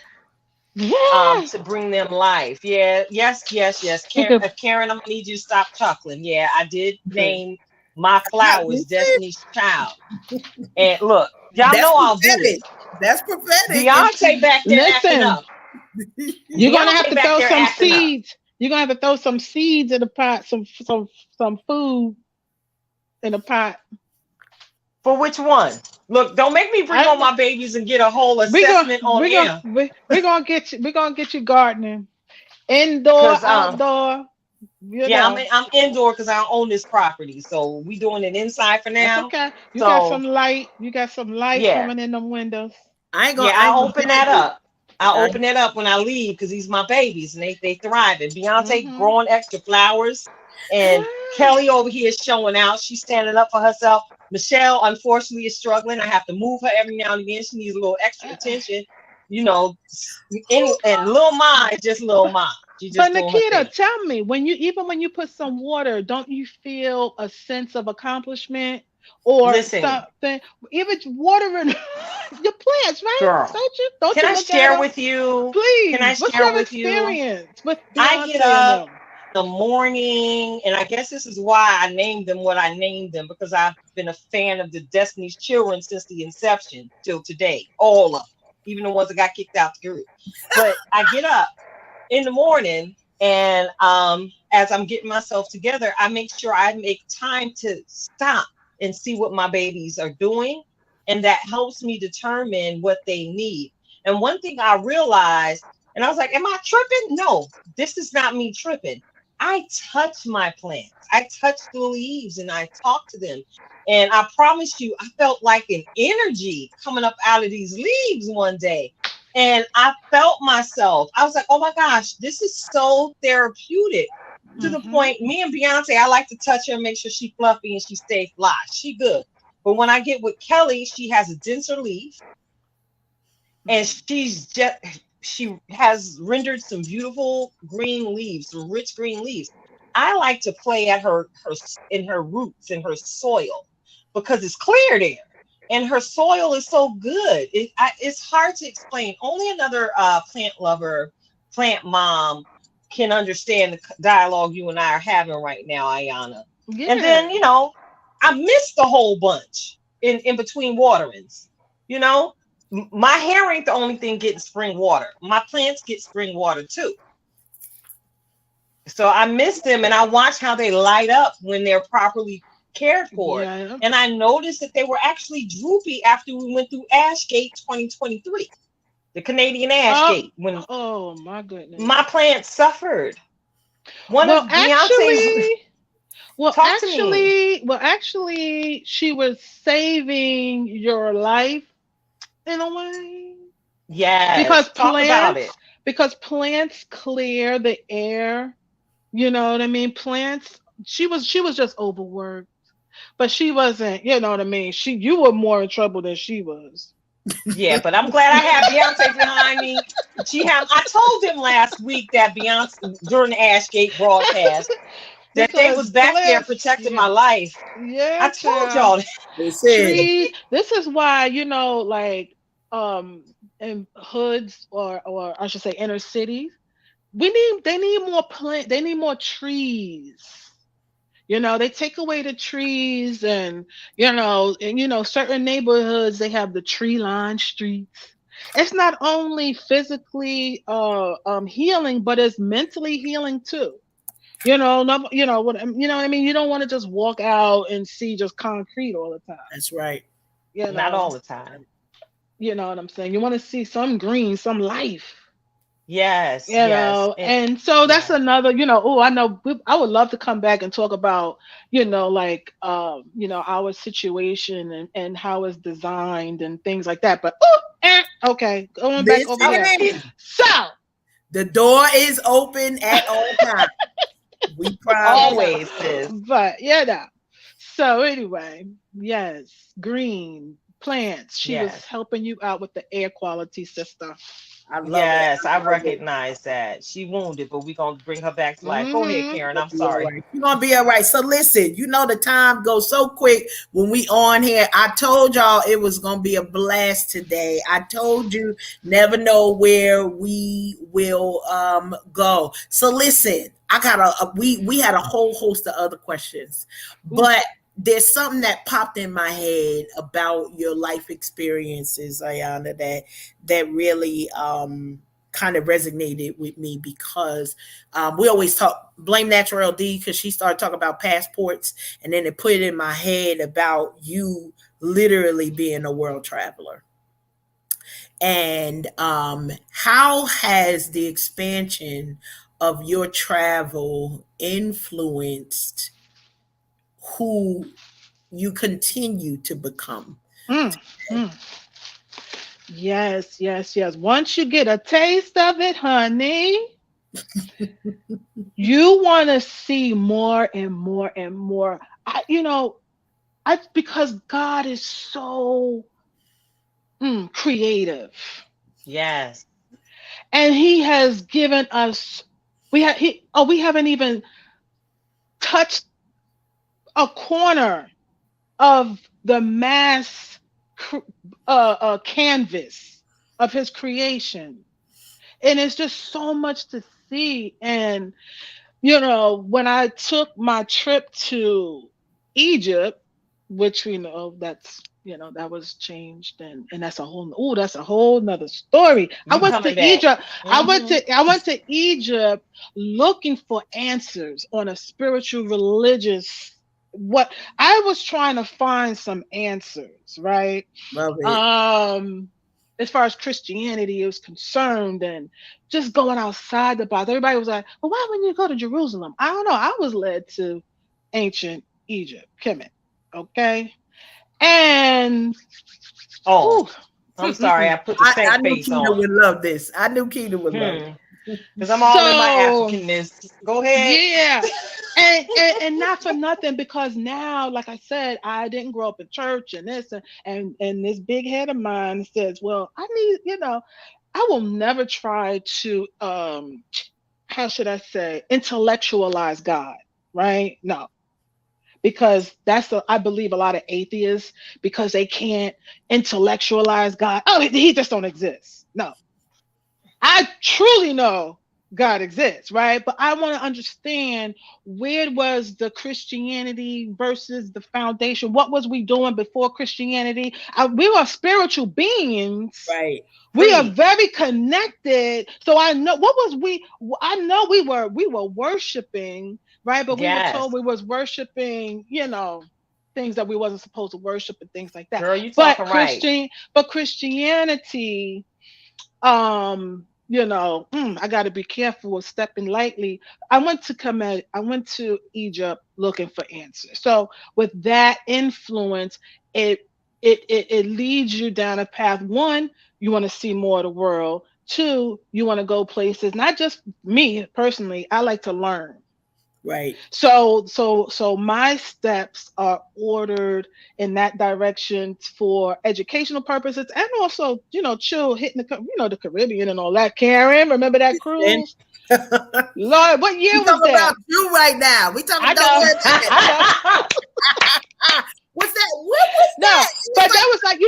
Yeah. to bring them life. Yeah, yes, yes, yes. We could. Karen, I'm gonna need you to stop chuckling. Yeah, I did Good. name my Me flowers too. Destiny's Child. And look, y'all That's know I'll do prophetic. this. That's prophetic. Beyonce back there acting Listen, up. you're gonna have Beyonce to back throw there some acting up. seeds. You're gonna have to throw some seeds in the pot, some food in the pot. For which one? Look, don't make me bring on I my babies and get a whole we gonna assessment on we gonna air. we gonna get you, gardening, indoor, Cause outdoor. yeah, I'm indoor because I own this property. So we doing it inside for That's now. okay. You got So some light. You got some light yeah. coming in them windows. Yeah, I ain't I'll gonna open tell that you. up. I open it up when I leave because these my babies and they thriving. Beyonce Mm-hmm. growing extra flowers, and Kelly over here showing out. She's standing up for herself. Michelle, unfortunately, is struggling. I have to move her every now and again. She needs a little extra attention, you know. And Lil Ma is just Lil Ma. She's But just doing her Nikita, thing. tell me, when you put some water, don't you feel a sense of accomplishment or Listen, something? Even watering your plants, right? girl, Don't you? Don't can you I look at share them? with you? Can I Please. What's share your with you? experience with I get Beyonce and up them? the morning, and I guess this is why I named them what I named them, because I've been a fan of the Destiny's Children since the inception till today, all of them, even the ones that got kicked out the group. But I get up in the morning, and as I'm getting myself together, I make sure I make time to stop and see what my babies are doing, and that helps me determine what they need. And one thing I realized, and I was like, am I tripping? No, this is not me tripping. I touch my plants, I touch the leaves, and I talk to them. And I promise you, I felt like an energy coming up out of these leaves one day, and I felt myself. I was like, oh my gosh, this is so therapeutic, to the Mm-hmm. point, me and Beyonce, I like to touch her and make sure she fluffy and she stay fly. She good. But when I get with Kelly, she has a denser leaf, and she has rendered some beautiful green leaves, some rich green leaves. I like to play at her in her roots, in her soil, because it's clear there, and her soil is so good. It's hard to explain. Only another plant lover, plant mom, can understand the dialogue you and I are having right now, Ayanna. And then, Yeah. I missed a whole bunch in between waterings. You know, my hair ain't the only thing getting spring water. My plants get spring water too. So I miss them, and I watch how they light up when they're properly cared for. Yeah. And I noticed that they were actually droopy after we went through Ashgate 2023, the Canadian Oh, Ashgate, when oh my goodness. my plants suffered. One of Well, Beyonce's, actually, well, talk to me. actually, well, actually, she was saving your life in a way because Yes, talk about it. plants clear the air. You know what I mean? Plants. She was just overworked, but she wasn't. You know what I mean? You were more in trouble than she was. Yeah, but I'm glad I have Beyonce behind me. I told them last week that Beyonce, during the Ashgate broadcast, that they Because was back there plants, protecting my yeah, life. I yeah, told child. y'all that. They said Trees. This is why, like, um in hoods, or I should say inner cities, they need more they need more trees. They take away the trees, and certain neighborhoods, they have the tree lined streets. It's not only physically healing, but it's mentally healing too. What I mean? You don't want to just walk out and see just concrete all the time. that's right. You Not all know, the time. you know what I'm saying? You want to see some green, some life. Yes, yes, And so that's yes. another, oh, I know, I would love to come back and talk about, like, our situation, and how it's designed and things like that. But, okay, going back over Listen, All here. right. So, the door is open at all times. We yeah, promise. no, Always, sis. but, yeah, no. So, anyway, yes, green plants. She was Yes. helping you out with the air quality system. I love it. Yes, I I love it. recognize that. She wounded, but we're gonna bring her back to life. Go ahead, Mm-hmm. Karen. Gonna I'm be all sorry. right. You're gonna be all right. So listen, the time goes so quick when we on here. I told y'all it was gonna be a blast today. I told you never know where we will go. So listen, I got we had a whole host of other questions, Ooh. but there's something that popped in my head about your life experiences, Ayanna, that really kind of resonated with me because we always talk blame Natural D because she started talking about passports, and then it put it in my head about you literally being a world traveler. And how has the expansion of your travel influenced who you continue to become Mm, today? mm. Yes, yes, yes. Once you get a taste of it, honey, you want to see more and more and more. I because God is so creative, Yes. and He has given us. We haven't even touched a corner of the mass cr- canvas of His creation, and it's just so much to see. And when I took my trip to Egypt, which we know that was changed, and that's a whole nother story. I You went coming to back. Egypt. Hmm. I went to Egypt looking for answers on a spiritual religious what I was trying to find some answers, right? Love it. um as far as Christianity is concerned, and just going outside the box. Everybody was like, well, why wouldn't you go to Jerusalem? I don't know. I was led to ancient Egypt, Kemet. Okay. And Oh, ooh, I'm sorry. I mm-mm-mm. put the I stank knew face Keita on. would love this. I knew Keita would love Hmm. it. Because I'm all in my So Africanness. Go ahead. yeah. And not for nothing, because now, like I said, I didn't grow up in church and this, and this big head of mine says, well, I need, I will never try to how should I say, intellectualize God, right? No, because I believe a lot of atheists, because they can't intellectualize God. Oh, he just don't exist. No, I truly know God exists, right? But I want to understand, where was the Christianity versus the foundation? What was we doing before Christianity? We are spiritual beings. Right. We are Preach. very connected. So I know what was we. I know we were worshiping, right? But we were told Yes. we was worshiping, things that we wasn't supposed to worship and things like that. Girl, you But talking right. Christianity, I got to be careful with stepping lightly. I went to Egypt looking for answers. So with that influence, it it leads you down a path. One, you want to see more of the world. Two, you want to go places. Not just me personally, I like to learn. Right. So my steps are ordered in that direction for educational purposes, and also, chill, hitting the Caribbean and all that. Karen, remember that Then cruise? Lord, what we year was talking about that? you right now. We talking. I Don't know, worry about that. I know. What's that? What was No, that? It was but that like was like,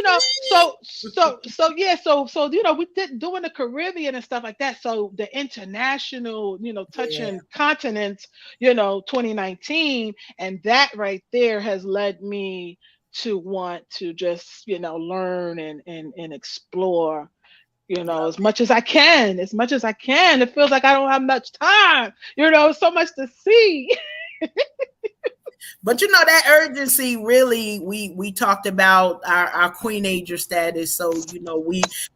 yeah, so we did doing the Caribbean and stuff like that. So the international, yeah. touching continents, 2019, and that right there has led me to want to just, learn and explore, as much as I can, as much as I can. It feels like I don't have much time, so much to see. But that urgency really, we talked about our queenager status. So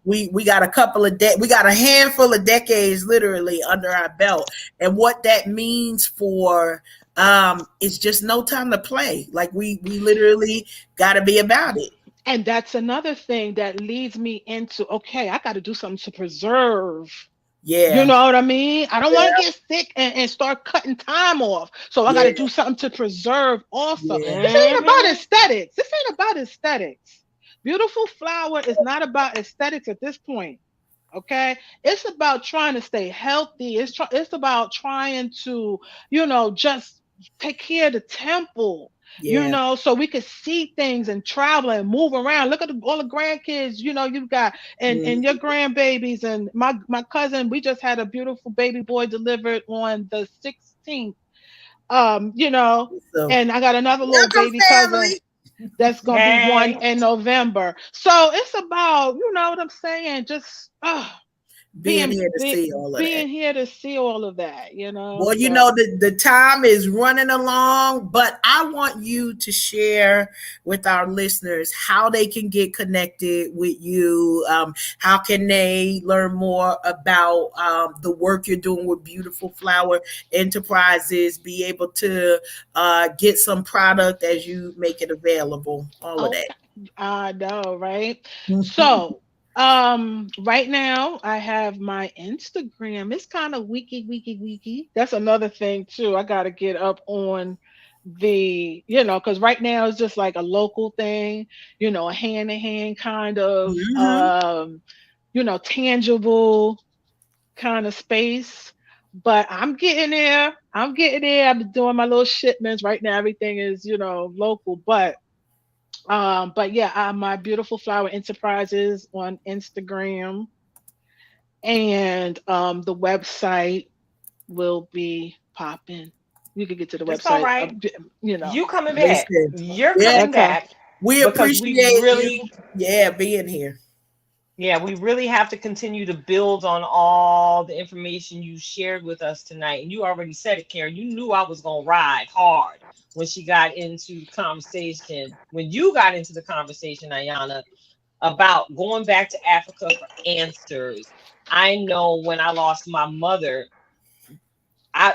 we got a couple of we got a handful of decades literally under our belt, and what that means for it's just no time to play. Like we literally got to be about it. And that's another thing that leads me into, okay, I got to do something to preserve. You Yeah, know what I mean? I don't want to yeah, get sick and start cutting time off. So I got to yeah, do something to preserve also. yeah. This ain't about Hmm. aesthetics. This ain't about aesthetics. Beautiful flower is not about aesthetics at this point. Okay, it's about trying to stay healthy. It's about trying to, just take care of the temple, Yeah. so we could see things and travel and move around. Look at all the grandkids, you've got, and your Mm. grandbabies, and my cousin. We just had a beautiful baby boy delivered on the 16th. So And I got another little welcome, baby cousin family. that's gonna be one Hey. in November. So it's about, what I'm saying, just Being being here to be, see all of that. being here to see all of that, Well, so. the time is running along, but I want you to share with our listeners how they can get connected with you. How can they learn more about the work you're doing with Beautiful Flower Enterprises, be able to get some product as you make it available, all of Oh, that. I know, right? Mhm. So, Right now I have my Instagram. It's kind of weaky. That's another thing too. I gotta get up on because right now it's just like a local thing, a hand in hand kind of Mm-hmm. tangible kind of space. But I'm getting there. I'm getting there. I'm doing my little shipments right now. Everything is, local. But yeah, my beautiful flower enterprises on Instagram, and the website will be popping. You could get to the It's all website, right. you know. You coming back. Listen, You're yeah, coming Okay. back we because we appreciate you. really, Yeah, being here. yeah, we really have to continue to build on all the information you shared with us tonight. And you already said it, Karen. You knew I was going to ride hard when she got into the conversation. When you got into the conversation, Ayanna, about going back to Africa for answers. I know when I lost my mother,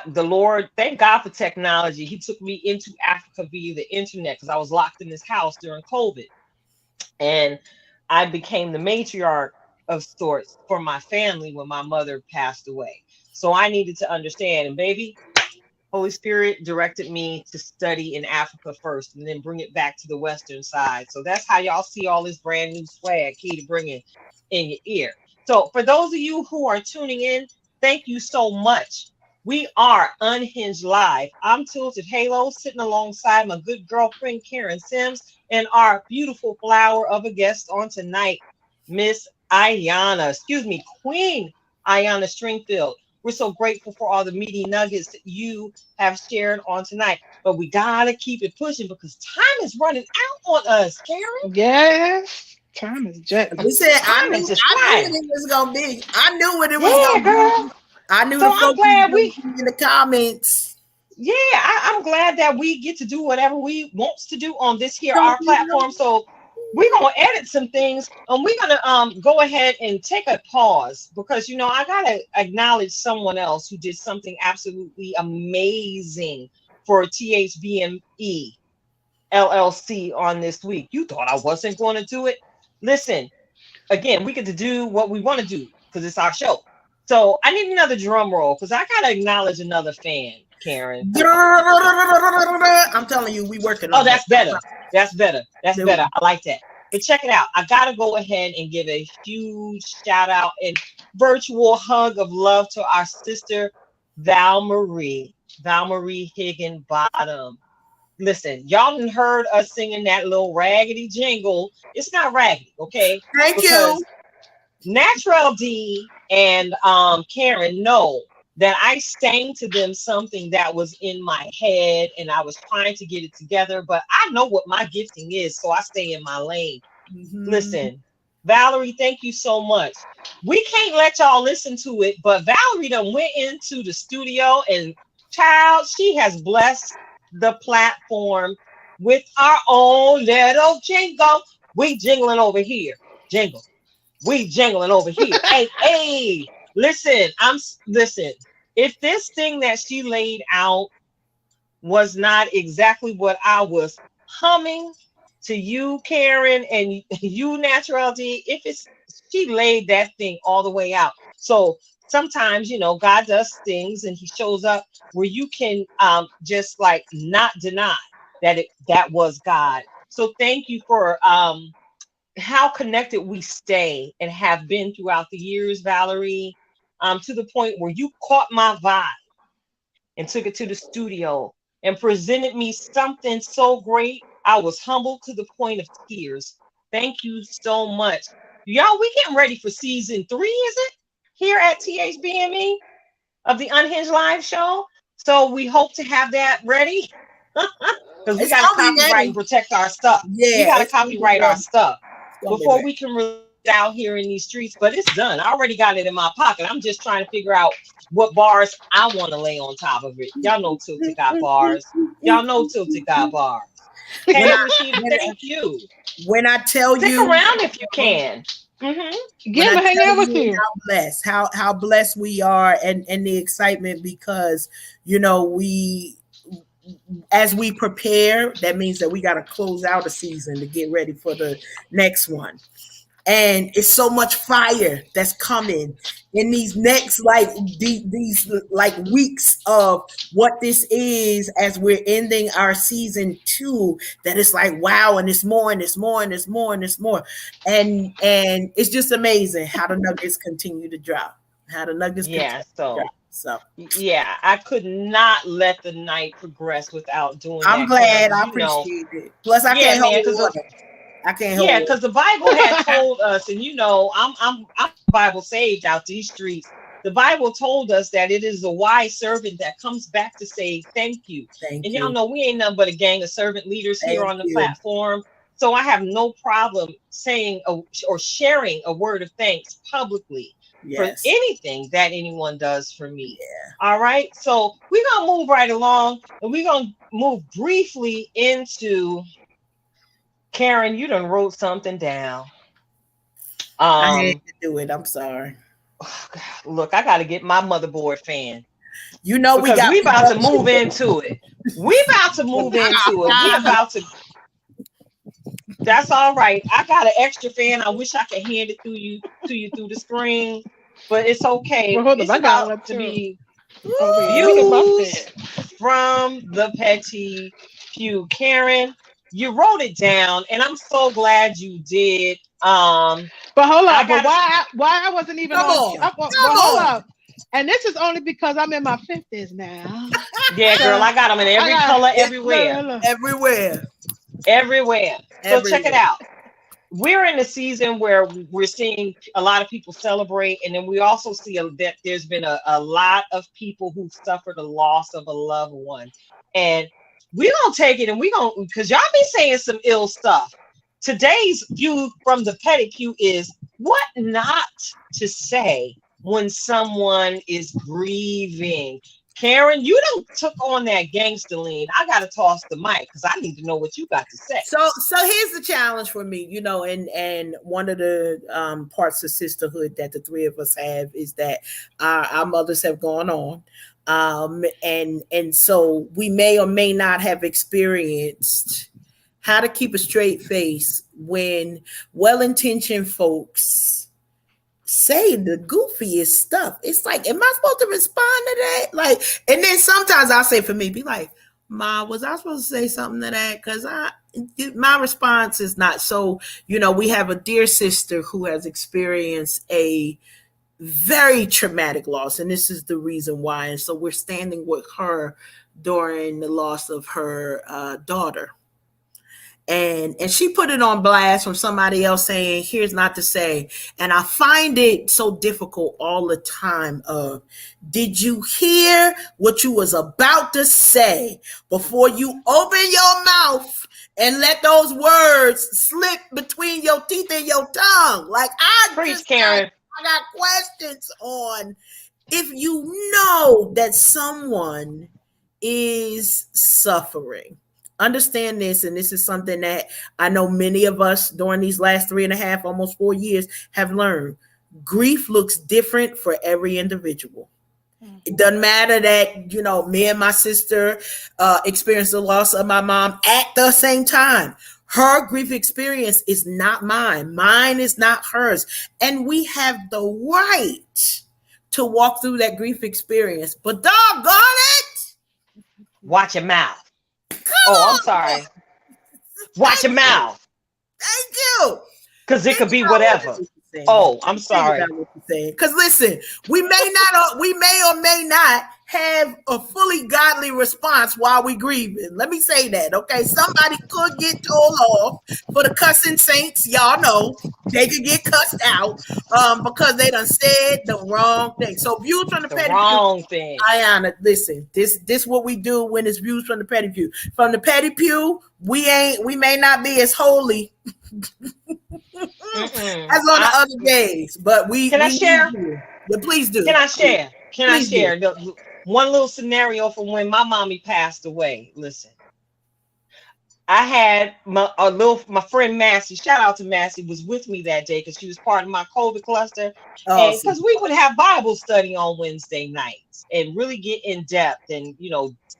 the Lord, thank God for technology. He took me into Africa via the internet because I was locked in this house during COVID. And I became the matriarch of sorts for my family when my mother passed away. So I needed to understand. And baby, Holy Spirit directed me to study in Africa first and then bring it back to the Western side. So that's how y'all see all this brand new swag, key to bringing in your ear. So for those of you who are tuning in, thank you so much. We are Unhinged Live. I'm Tilted Halo, sitting alongside my good girlfriend, Karen Sims, and our beautiful flower of a guest on tonight, Miss Ayanna, Queen Ayanna Stringfield. We're so grateful for all the meaty nuggets that you have shared on tonight. But we gotta keep it pushing because time is running out on us, Karen. Yes. Time is jet. We said Time is just I knew flying. what it was gonna be. I knew what it was Yeah, gonna girl. be. I knew So the I'm folks was glad gonna we, be in the comments. yeah, I'm glad that we get to do whatever we wants to do on this here Don't our you platform. So we're gonna edit some things and we're gonna go ahead and take a pause because I gotta acknowledge someone else who did something absolutely amazing for THBME LLC on this week. You thought I wasn't going to do it? Listen, again, we get to do what we want to do because it's our show. So I need another drum roll because I gotta acknowledge another fan, Karen. know? I'm telling you, we working Oh, on that. that's better. That's better. That's There we better. I like that. But check it out. I gotta go ahead and give a huge shout out and virtual hug of love to our sister Val Marie, Val Marie Higginbottom. Listen, y'all done heard us singing that little raggedy jingle. It's not raggedy, okay? Thank you. Because Natural D and Karen know that I sang to them something that was in my head and I was trying to get it together, but I know what my gifting is, so I stay in my lane. Mhm. Listen, Valerie, thank you so much. We can't let y'all listen to it, but Valerie done went into the studio and child, she has blessed the platform with our own little jingle. We jingling over here. Jingle. We jingling over here. Hey, hey, listen, listen. If this thing that she laid out was not exactly what I was humming to you, Karen, and you, Naturality, if it's she laid that thing all the way out. So sometimes, God does things and he shows up where you can just like not deny that was God. So thank you for how connected we stay and have been throughout the years, Valerie, to the point where you caught my vibe and took it to the studio and presented me something so great. I was humbled to the point of tears. Thank you so much. Y'all, we getting ready for season 3, is it? Here at THBME of the Unhinged Live show. So we hope to have that ready because we It's got to gonna be copyright and ready. protect our stuff. We Yeah, got to it's gonna be copyright our ready. stuff It's gonna be before ready. we can release it out here in these streets. But it's done. I already got it in my pocket. I'm just trying to figure out what bars I want to lay on top of it. Y'all know Tilted got bars. Y'all know Tilted got bars. When Hey, I Rashida, when I, thank you. when I tell Stick you around if you can. Hmm. when Yeah, I'm I gonna hang tell out with you you. how blessed, how blessed we are, and the excitement because we as we prepare, that means that we got to close out a season to get ready for the next one. and it's so much fire that's coming in these next like these like weeks of what this is as we're ending our season 2, that it's like wow, and it's more and it's more and it's more and it's more, and it's just amazing how the nuggets continue to drop, how the nuggets continue Yeah, to so drop. So yeah, I could not let the night progress without doing I'm that, Karen. glad, I You know, appreciate it. Plus I yeah, can't hold man, because water. I can't hold yeah, water. because the Bible had told us, and you know, I'm Bible saved out these streets. The Bible told us that it is a wise servant that comes back to say thank you. Thank And y'all you. know we ain't nothing but a gang of servant leaders here Thank on the you. platform. So I have no problem saying or sharing a word of thanks publicly for Yes. anything that anyone does for me. All right. So we're gonna move right along, and we're gonna move briefly into Karen. You done wrote something down. I had Um, to do it. I'm sorry. look, I got to get my motherboard fan You know we because got we about to move production. into it. We about to move into it. We about to. That's all right. I got an extra fan. I wish I could hand it to you through the screen, but it's okay. Well, hold up, It's I got about one to too. be Oh wait, let me get my views fan. from the petty few. Karen, you wrote it down, and I'm so glad you did. But hold I up, but gotta. why I wasn't even Come on? on. But Come hold on. up, and this is only because I'm in my 50s now. Yeah, girl, So I got them in I every got color, look, everywhere. look, look. Everywhere. Everywhere. So check it Everywhere. out. We're in a season where we're seeing a lot of people celebrate, and then we also see that there's been a lot of people who've suffered a loss of a loved one. And we're going to take it, and we're going to, because y'all be saying some ill stuff. Today's view from the pedicure is what not to say when someone is grieving. Karen, you done took on that gangster lean. I gotta toss the mic because I need to know what you got to say. So here's the challenge for me, and one of the parts of sisterhood that the three of us have is that our mothers have gone on. And so we may or may not have experienced how to keep a straight face when well-intentioned folks say the goofiest stuff. It's like, am I supposed to respond to that? Like, and then sometimes I'll say for me, be like, Ma, was I supposed to say something to that? Because my response is not. So, we have a dear sister who has experienced a very traumatic loss, and this is the reason why. And so we're standing with her during the loss of her daughter. And she put it on blast from somebody else saying, here's not to say. And I find it so difficult all the time of, did you hear what you was about to say before you open your mouth and let those words slip between your teeth and your tongue? Like, Preach, Karen. I got questions on if you know that someone is suffering. Understand this, and this is something that I know many of us during these last 3.5, almost 4 years have learned. Grief looks different for every individual. It doesn't matter that, me and my sister experienced the loss of my mom at the same time. Her grief experience is not mine. Mine is not hers. And we have the right to walk through that grief experience. But doggone it, Watch your mouth. come Oh, I'm on. sorry. Watch Thank your you. mouth. Thank you. Because it Think could be about what whatever. you're saying. Oh, I'm Think sorry. about what you're saying. Because listen, we may or may not have a fully godly response while we grieving. Let me say that, okay? Somebody could get told off for the cussing saints. Y'all know they could get cussed out because they done said the wrong thing. So views from the The petty view. wrong thing. Ayanna, listen, this what we do when it's views from the petty pew. From the petty pew, we may not be as holy Mm-mm. as on the other days, but Can I we need share? you. Yeah, please do. Can I share? Can I Please do. share one little scenario from when my mommy passed away? Listen, I had my friend Massey. Shout out to Massey, was with me that day because she was part of my COVID cluster, and Awesome. because we would have Bible study on Wednesday nights and really get in depth and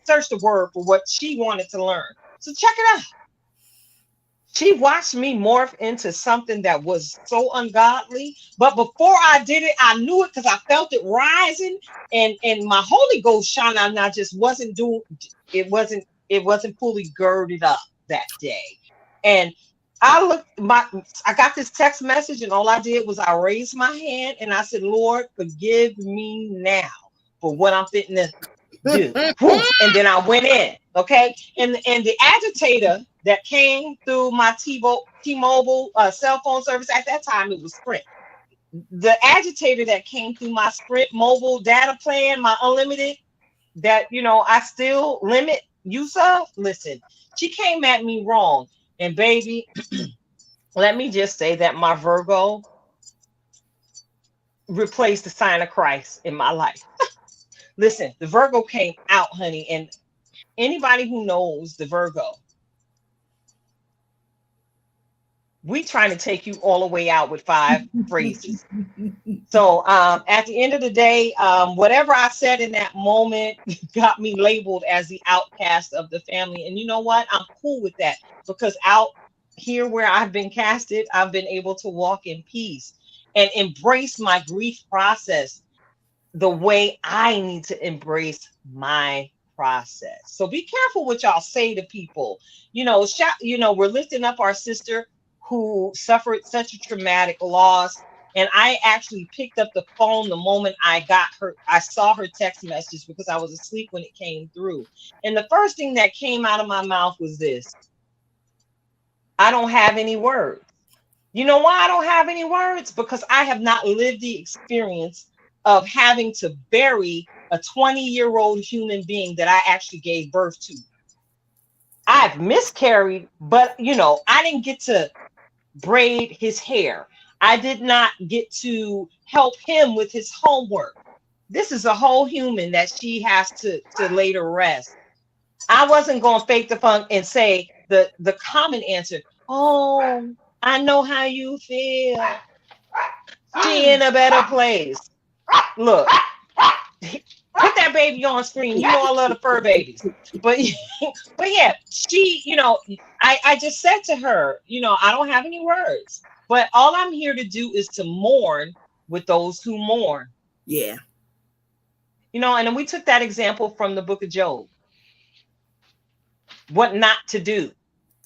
search the word for what she wanted to learn. So check it out. She watched me morph into something that was so ungodly. But before I did it, I knew it because I felt it rising, and my Holy Ghost shine. I just wasn't doing it wasn't fully girded up that day. And I got this text message, and all I did was I raised my hand and I said, Lord, forgive me now for what I'm fitting to do. Whew. And then I went in. Okay. And the agitator that came through my T-Mobile cell phone service at that time, it was Sprint. The agitator that came through my Sprint mobile data plan, my unlimited, that I still limit use of. Listen, she came at me wrong. And baby, let me just say that my Virgo replaced the sign of Christ in my life. Listen, the Virgo came out, honey, and anybody who knows the Virgo, we trying to take you all the way out with 5 phrases. So at the end of the day, whatever I said in that moment got me labeled as the outcast of the family. And you know what? I'm cool with that, because out here where I've been casted, I've been able to walk in peace and embrace my grief process the way I need to embrace my process. So be careful what y'all say to people. We're lifting up our sister who suffered such a traumatic loss. And I actually picked up the phone the moment I saw her text message, because I was asleep when it came through. And the first thing that came out of my mouth was this: I don't have any words. You know why I don't have any words? Because I have not lived the experience of having to bury a 20-year-old human being that I actually gave birth to. I've miscarried, but I didn't get to braid his hair. I did not get to help him with his homework. This is a whole human that she has to lay to rest. I wasn't going to fake the funk and say the common answer. Oh, I know how you feel. She in a better place. Look, put that baby on screen. You know I love the fur babies. But yeah, she, I just said to her, I don't have any words. But all I'm here to do is to mourn with those who mourn. Yeah. And then we took that example from the book of Job. What not to do.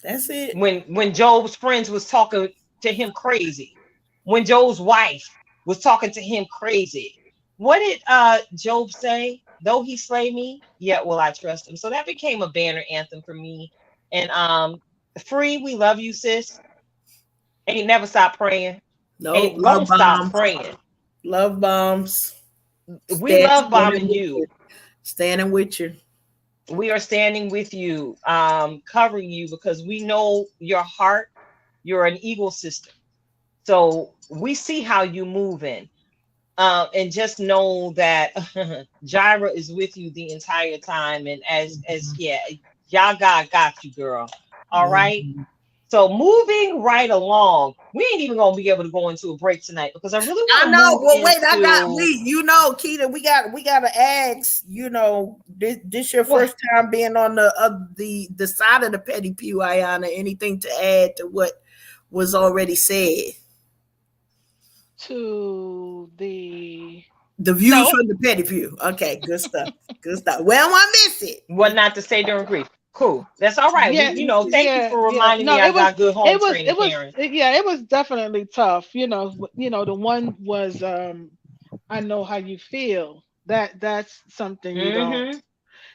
That's it. When Job's friends was talking to him crazy. When Job's wife was talking to him crazy. What did Job say? Though he slay me, yet will I trust him. So that became a banner anthem for me. And Free, we love you, sis. Ain't never stop praying. No, Ain't gonna stop praying. Love bombs. We love bombing you. Standing with you. We are standing with you, covering you, because we know your heart. You're an eagle sister. So we see how you moving. And just know that Jireh is with you the entire time. And as y'all got you, girl. All right. So moving right along, we ain't even gonna be able to go into a break tonight, because I really want to. I know. Well, wait, I got me. Keita, we gotta ask. This your first time being on the side of the petty pew, Ayanna. Anything to add to what was already said? To the view from the petty pew. Okay, good stuff. Good stuff. Well, I miss it. What not to say during grief. Cool. That's all right. Yeah, thank you for reminding me. I got good home training parents. It was definitely tough. The one was I know how you feel. That's something you don't.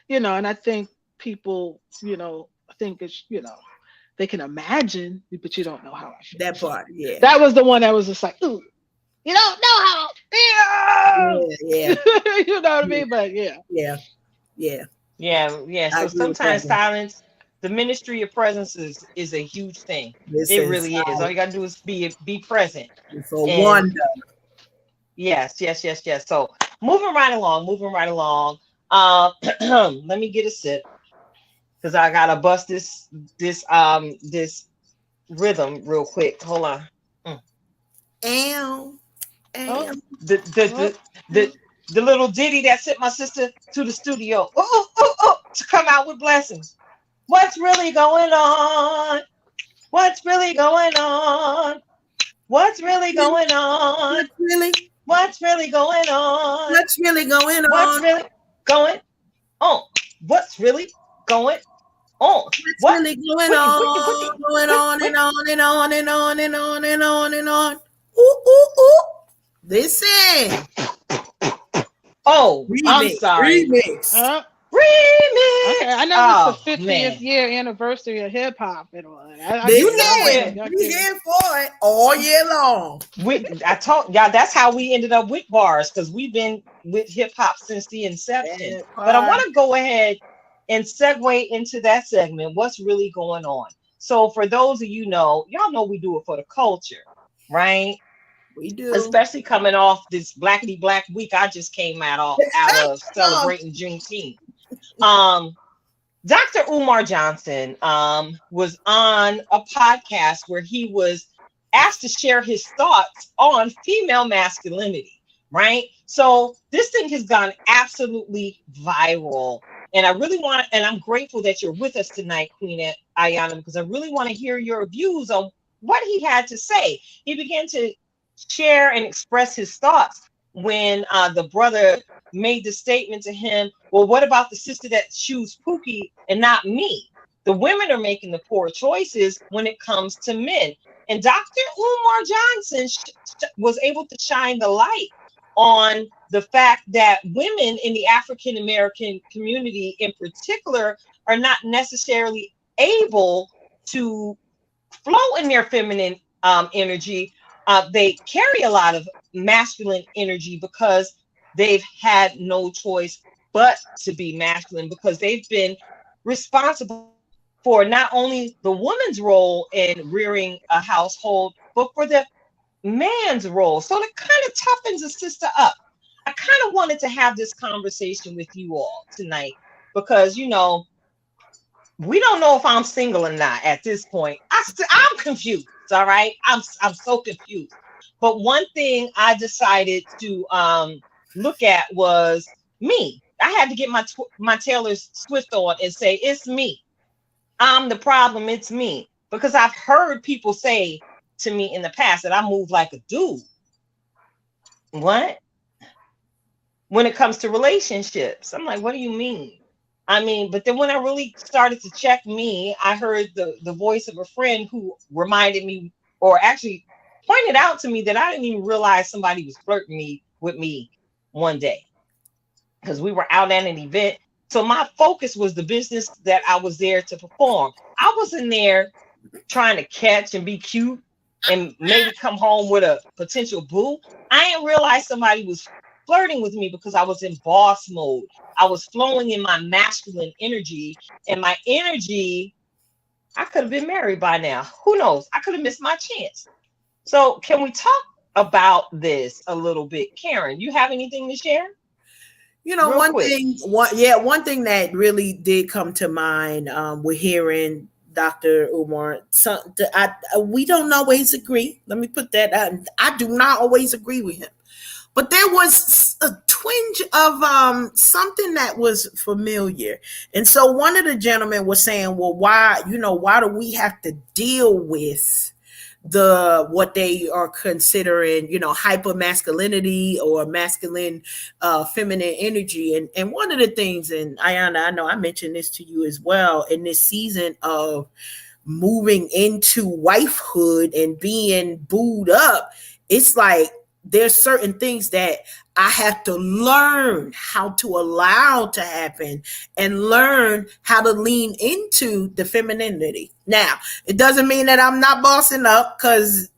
And I think people, I think it's, they can imagine, but you don't know how I feel. That part, yeah. That was the one that was just like, ooh, you don't know how I feel. Yeah. You know what I mean? But yeah. So sometimes silence, the ministry of presence is a huge thing. It really is. All you gotta do is be present. It's a wonder. Yes. So moving right along. Let me get a sip, because I gotta bust this rhythm real quick. Hold on. The little ditty that sent my sister to the studio to come out with blessings. What's really going on? What's really going on? What's really going on? What's really, What's really going on? what's really going What's on? really going on? What's really going on? What's What? really going Wiki, wiki, wiki, on? Going wiki, on and wiki. on and on and on and on and on and on. Ooh, ooh, ooh. Listen. Oh, I'm Remix. sorry. Remix. Uh, okay, I Remix. know it's the Oh 50th man, year anniversary of hip hop and all that. I get you it. know Okay, it. Listen. y'all We can. here for it all year long. I told y'all that's how we ended up with bars because we've been with hip hop since the inception. That But I want part. to go ahead and segue into that segment. What's really going on? So for those of you know, y'all know we do it for the culture, right? We do. Especially coming off this blackity black week I just came out of Oh, celebrating Juneteenth. Um, Dr. Umar Johnson was on a podcast where he was asked to share his thoughts on female masculinity, right? So this thing has gone absolutely viral. And I really want to, and I'm grateful that you're with us tonight, Queen Ayanna, because I really want to hear your views on what he had to say. He began to share and express his thoughts when the brother made the statement to him, well, what about the sister that choose Pookie and not me? The women are making the poor choices when it comes to men. And Dr. Umar Johnson was able to shine the light on the fact that women in the African American community in particular are not necessarily able to flow in their feminine energy. They carry a lot of masculine energy because they've had no choice but to be masculine because they've been responsible for not only the woman's role in rearing a household, but for the man's role. So it kind of toughens a sister up. I kind of wanted to have this conversation with you all tonight because, we don't know if I'm single or not at this point. I'm confused. All right, I'm so confused. But one thing I decided to look at was me. I had to get my Taylor Swift on and say it's me. I'm the problem. It's me because I've heard people say to me in the past that I move like a dude. What? When it comes to relationships, I'm like, what do you mean? I mean, but then when I really started to check me, I heard the voice of a friend who reminded me, or actually pointed out to me that I didn't even realize somebody was flirting with me one day because we were out at an event. So my focus was the business that I was there to perform. I wasn't there trying to catch and be cute and maybe come home with a potential boo. I didn't realize somebody was flirting with me because I was in boss mode. I was flowing in my masculine energy, and my energy, I could have been married by now. Who knows? I could have missed my chance. So, can we talk about this a little bit? Karen, you have anything to share? Real One quick. thing, one thing that really did come to mind with hearing Dr. Umar. We don't always agree. Let me put that out. I do not always agree with him, but there was a twinge of something that was familiar. And so one of the gentlemen was saying, well, why do we have to deal with what they are considering, hyper masculinity or masculine feminine energy? And one of the things, and Ayanna, I know I mentioned this to you as well, in this season of moving into wifehood and being booed up, it's like there's certain things that I have to learn how to allow to happen and learn how to lean into the femininity. Now, it doesn't mean that I'm not bossing up, because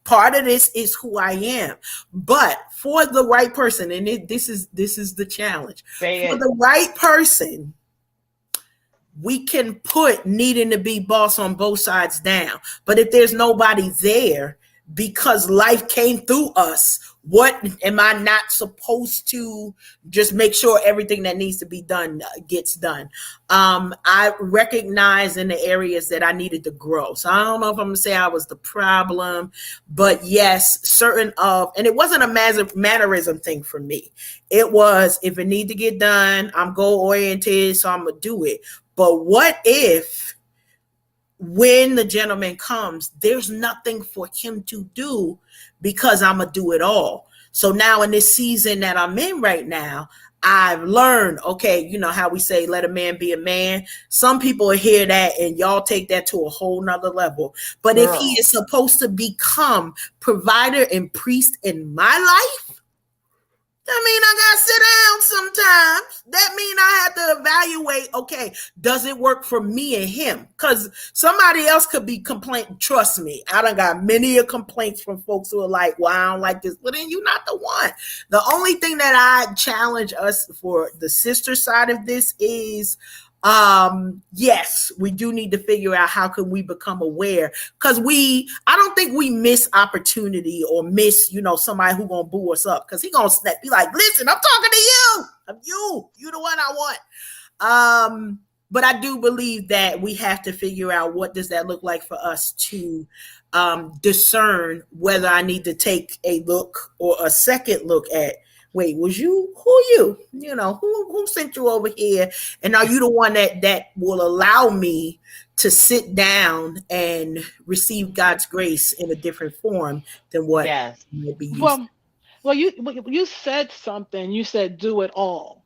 part of this is who I am. But for the right person, and this is the challenge. Say For it. the right person, we can put needing to be boss on both sides down. But if there's nobody there because life came through us, what am I not supposed to just make sure everything that needs to be done gets done? I recognize in the areas that I needed to grow. So I don't know if I'm gonna say I was the problem, but yes, and it wasn't a mannerism thing for me. It was, if it need to get done, I'm goal oriented, so I'm gonna do it. But what if when the gentleman comes, there's nothing for him to do because I'm going to do it all. So now in this season that I'm in right now, I've learned, okay, you know how we say, let a man be a man. Some people hear that and y'all take that to a whole nother level. But if he Girl. is supposed to become provider and priest in my life, that mean I gotta sit down sometimes. That mean I have to evaluate, okay, does it work for me and him? Because somebody else could be complaining. Trust me, I done got many a complaints from folks who are like, well, I don't like this. Well, then you're not the one. The only thing that I challenge us for the sister side of this is, yes, we do need to figure out how can we become aware, because I don't think we miss opportunity or miss, you know, somebody who gonna boo us up, because he gonna snap, be like, listen, I'm talking to you, you the one I want. But I do believe that we have to figure out what does that look like for us to discern whether I need to take a look or a second look at, wait, was you, who you, you know, who sent you over here, and are you the one that will allow me to sit down and receive God's grace in a different form than what Yes. might be used. Well, you said something. You said do it all.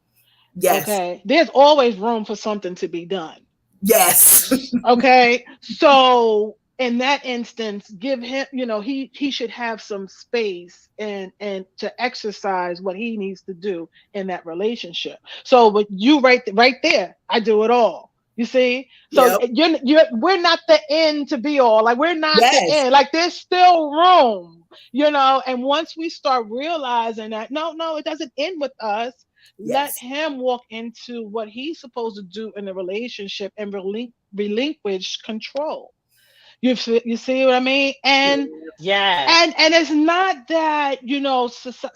Yes, Okay. There's always room for something to be done. yes, Okay. So in that instance, give him, he should have some space and to exercise what he needs to do in that relationship. So with you right there, I do it all. You see? So yep, we're not the end to be all. Like we're not the yes, end. Like there's still room, and once we start realizing that no, it doesn't end with us, let yes, him walk into what he's supposed to do in the relationship and relinquish control. You see what I mean? And Yes. and it's not that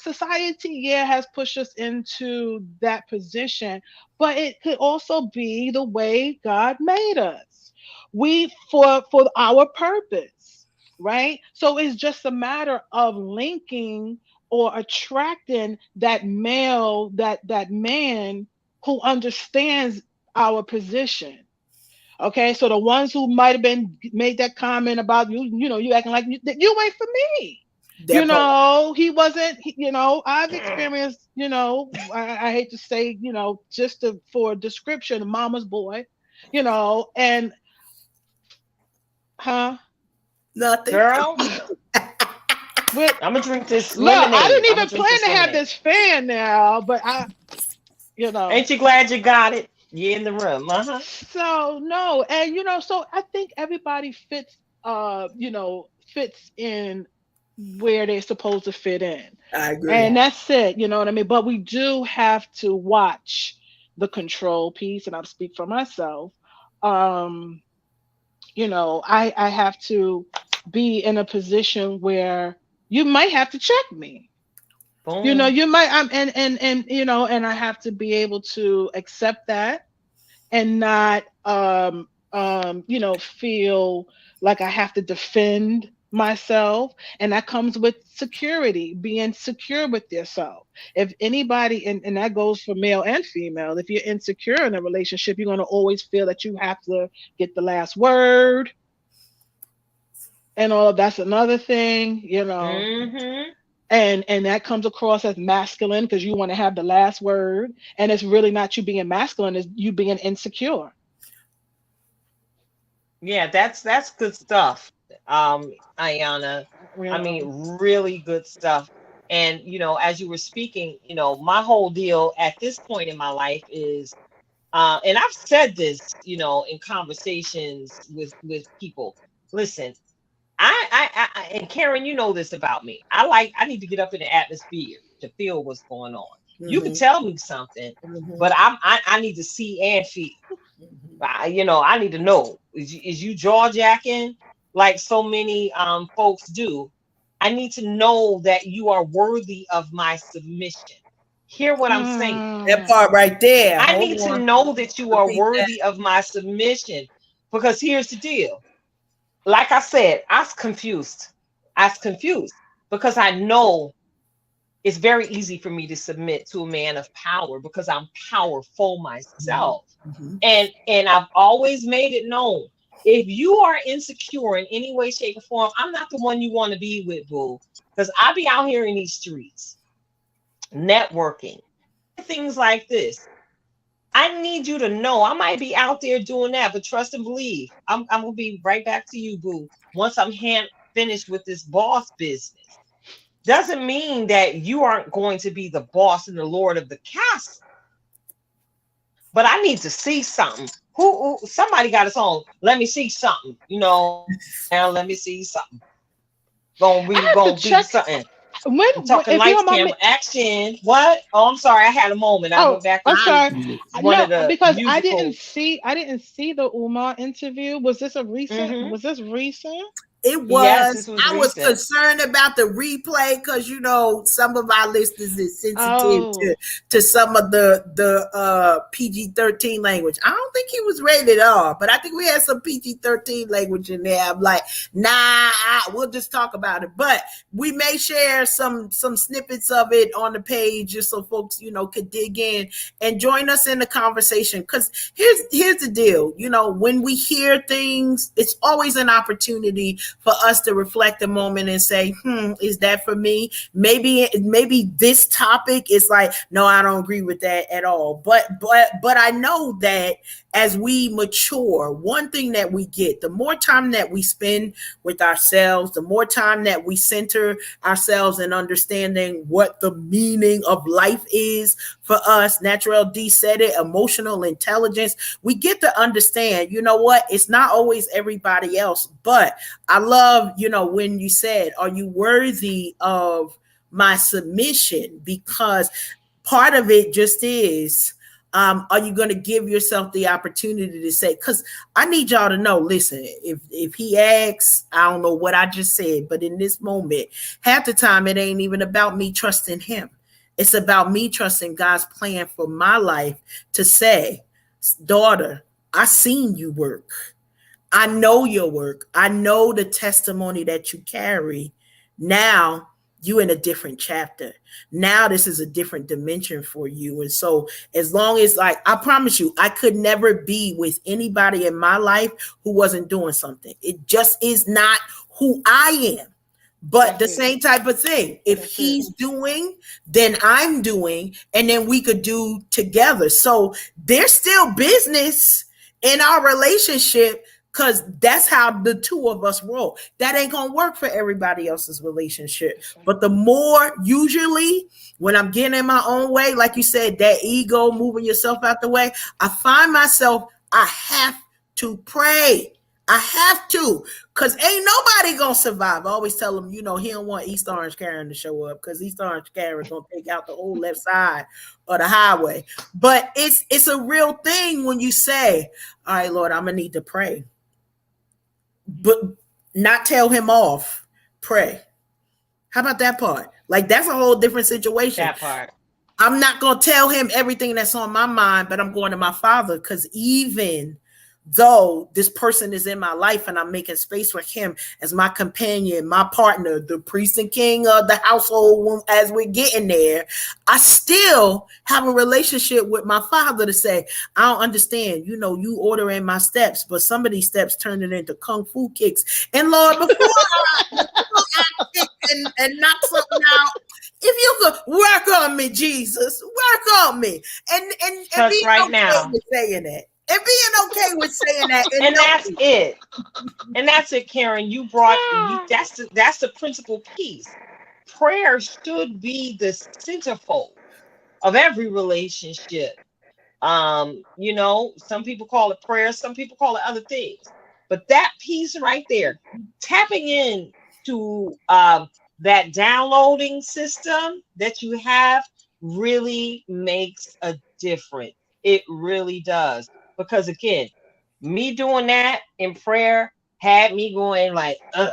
society, yeah, has pushed us into that position, but it could also be the way God made us. We for our purpose, right? So it's just a matter of linking or attracting that male, that man who understands our position. Okay, so the ones who might have been made that comment about you acting like you ain't for me. that part. He wasn't. I've experienced. I hate to say, just for a description, a mama's boy. And huh? Nothing. Girl, With I'm gonna drink this look, I lemonade. didn't I'm gonna even drink plan this to have lemonade. this fan now, but you know. Ain't you glad you got it? You in the room, uh-huh. So no, and so I think everybody fits in where they're supposed to fit in. I agree. And Yeah. that's it, you know what I mean? But we do have to watch the control piece, and I'll speak for myself. Um, I have to be in a position where you might have to check me. Boom. You might and I have to be able to accept that and not feel like I have to defend myself. And that comes with security, being secure with yourself. If anybody, and that goes for male and female, if you're insecure in a relationship, you're going to always feel that you have to get the last word and all of that's another thing. Mm-hmm. And that comes across as masculine because you want to have the last word, and it's really not you being masculine, it's you being insecure. Yeah, that's good stuff. Ayana. You I know. mean, really good stuff. And as you were speaking, my whole deal at this point in my life is and I've said this, in conversations with people. Listen, and Karen, you know this about me. I need to get up in the atmosphere to feel what's going on. You can Mm-hmm. tell me something, Mm-hmm. but I need to see and feel. I need to know, is you jaw jacking like so many folks do? I need to know that you are worthy of my submission. Hear what I'm saying. That Mm, part right there. I Hold need to on. know that you are Repeat that. worthy of my submission, because here's the deal. Like I said, I was confused. I was confused because I know it's very easy for me to submit to a man of power because I'm powerful Mhm. myself. Mhm. And I've always made it known. If you are insecure in any way, shape, or form, I'm not the one you want to be with, boo. Because I be out here in these streets networking, things like this. I need you to know I might be out there doing that, but trust and believe. I'm gonna be right back to you, boo. Once I'm finished with this boss business, doesn't mean that you aren't going to be the boss and the lord of the castle. But I need to see something. Somebody got his own. Let me see something. Now let me see something. I have to Gonna be check something. I'm when talking if you lights, don't mind camera, me. action. What? Oh, I'm sorry. I had a moment. I Oh, went back I'm into sorry. one No, of the because musical. I didn't see the Umar interview. Was this a recent? Hmm. Was this recent? It Yes, was. this was I was recent. concerned about the replay because some of our listeners is sensitive Oh, to some of the PG-13 language. I don't think he was rated R, but I think we had some PG-13 language in there. I'm like, nah, we'll just talk about it. But we may share some snippets of it on the page just so folks could dig in and join us in the conversation. Because here's the deal. When we hear things, it's always an opportunity for us to reflect a moment and say, is that for me? Maybe this topic is like, no, I don't agree with that at all. But I know that as we mature, one thing that we get, the more time that we spend with ourselves, the more time that we center ourselves in understanding what the meaning of life is for us. Natural D said it, emotional intelligence. We get to understand, it's not always everybody else, but I love, when you said, are you worthy of my submission? Because part of it just is, are you going to give yourself the opportunity to say, because I need y'all to know, listen, if he asks, I don't know what I just said, but in this moment, half the time it ain't even about me trusting him. It's about me trusting God's plan for my life to say, daughter, I seen you work. I know your work. I know the testimony that you carry. Now you in a different chapter. Now this is a different dimension for you. And so as long as I promise you, I could never be with anybody in my life who wasn't doing something. It just is not who I am. But that's the it. same type of thing. If That's it. he's doing, then I'm doing, and then we could do together. So there's still business in our relationship because that's how the two of us roll. That ain't gonna work for everybody else's relationship. That's right. But the more, usually when I'm getting in my own way, like you said, that ego, moving yourself out the way, I find myself, I have to pray. I have to, because ain't nobody gonna survive. I always tell them, he don't want East Orange Karen to show up because East Orange Karen gonna take out the whole left side of the highway. But it's a real thing when you say, all right, Lord, I'm gonna need to pray, but not tell him off. Pray. How about that part? Like that's a whole different situation. That part. I'm not going to tell him everything that's on my mind, but I'm going to my father because even though this person is in my life and I'm making space for him as my companion, my partner, the priest and king of the household, as we're getting there, I still have a relationship with my father to say, I don't understand, you ordering my steps, but some of these steps turn it into kung fu kicks. And Lord, before I kick and knock something out, if you could work on me, Jesus, work on me, and Touch being right okay now. with saying that, and being okay with saying that, and And no, that's it. And that's it, Karen. You brought you Ah, that's the principal piece. Prayer should be the centerfold of every relationship. Some people call it prayer, some people call it other things. But that piece right there, tapping in to that downloading system that you have really makes a difference. It really does. Because again, me doing that in prayer had me going like, ugh,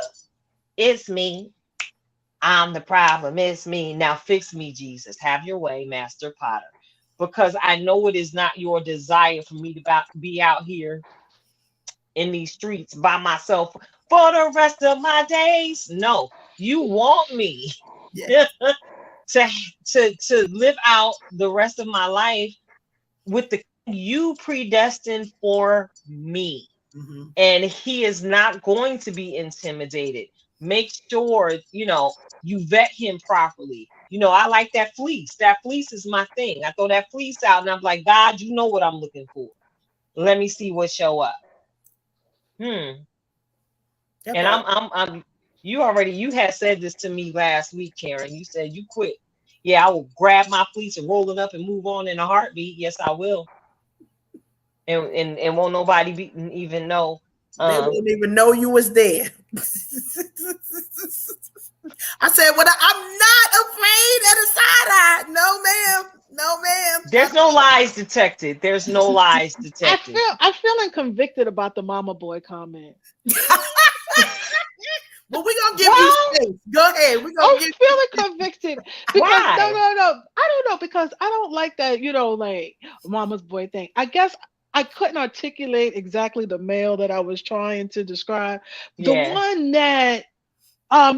it's me. I'm the problem. It's me. Now fix me, Jesus. Have your way, Master Potter. Because I know it is not your desire for me to be out here in these streets by myself for the rest of my days. No, you want me yeah, to to live out the rest of my life with the you predestined for me. Mm-hmm. and he is not going to be intimidated. Make sure, you vet him properly. I like that fleece. That fleece is my thing. I throw that fleece out and I'm like, God, you know what I'm looking for. Let me see what show up. Hmm. That And part. you had said this to me last week, Karen. You said you quit. Yeah, I will grab my fleece and roll it up and move on in a heartbeat. Yes, I will. And won't nobody even know. They Um, won't even know you was there. I said, "Well, I'm not afraid of the side eye. No, ma'am. No, ma'am. there's no lies detected. There's no lies detected. I'm feeling convicted about the mama boy comment. Well, we're gonna give you Well, space. Go ahead. We're gonna I'm give feeling convicted because no, why? no, no. I don't know because I don't like that, like mama's boy thing. I guess I couldn't articulate exactly the male that I was trying to describe. The Yeah. one that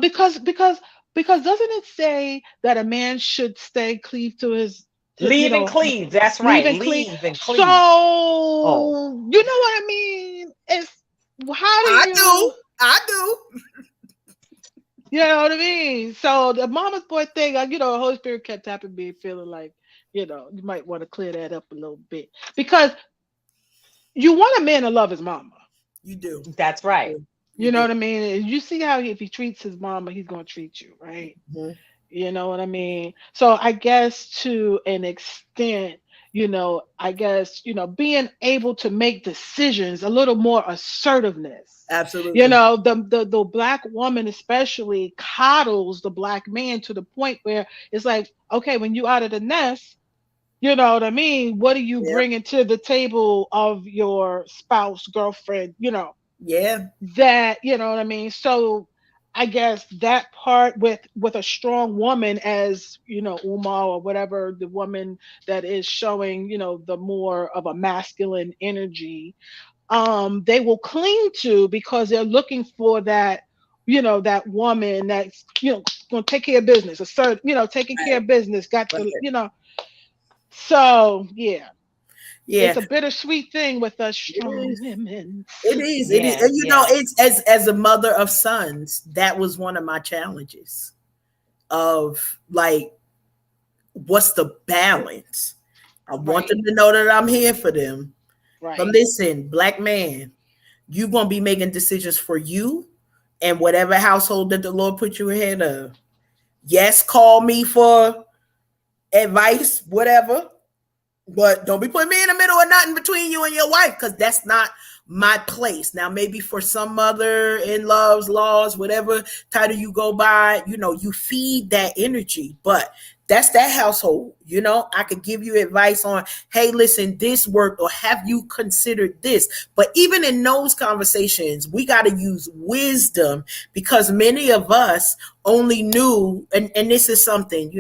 because doesn't it say that a man should stay cleave to his to Leave and cleave. That's leave right. and cleave. Leave and So cleave. Oh, you know what I mean? It's how do I you do. I do. You know what I mean? So the mama's boy thing, the Holy Spirit kept tapping me, feeling like, you might want to clear that up a little bit because you want a man to love his mama. You do. that's You right. do. You You know do. what I mean? And you see how if he treats his mama, he's gonna treat you, right? Mhm. You know what I mean? So I guess to an extent, I guess, being able to make decisions, a little more assertiveness. Absolutely. The black woman especially coddles the black man to the point where it's like, okay, when you out of the nest, you know what I mean? What are you Yeah. bringing to the table of your spouse, girlfriend, Yeah. that what I mean. So I guess that part with a strong woman, as Uma or whatever, the woman that is showing the more of a masculine energy, they will cling to because they're looking for that that woman that's going to take care of business, assert, taking care Right. of business, got the Right. so yeah, it's Yeah. a bittersweet thing with us It strong is. women. It is. It is. Yeah, And yeah. it's as a mother of sons, that was one of my challenges of like, what's the balance? I want them Right, to know that I'm here for them. But right. listen, black man, you're gonna be making decisions for you and whatever household that the Lord put you ahead of. Yes, call me for advice, whatever. But don't be putting me in the middle of nothing between you and your wife, because that's not my place. Now, maybe for some mother in loves, laws, whatever title you go by, you feed that energy. But that's that household. I could give you advice on, hey, listen, this worked, or have you considered this? But even in those conversations, we got to use wisdom, because many of us only knew, and this is something,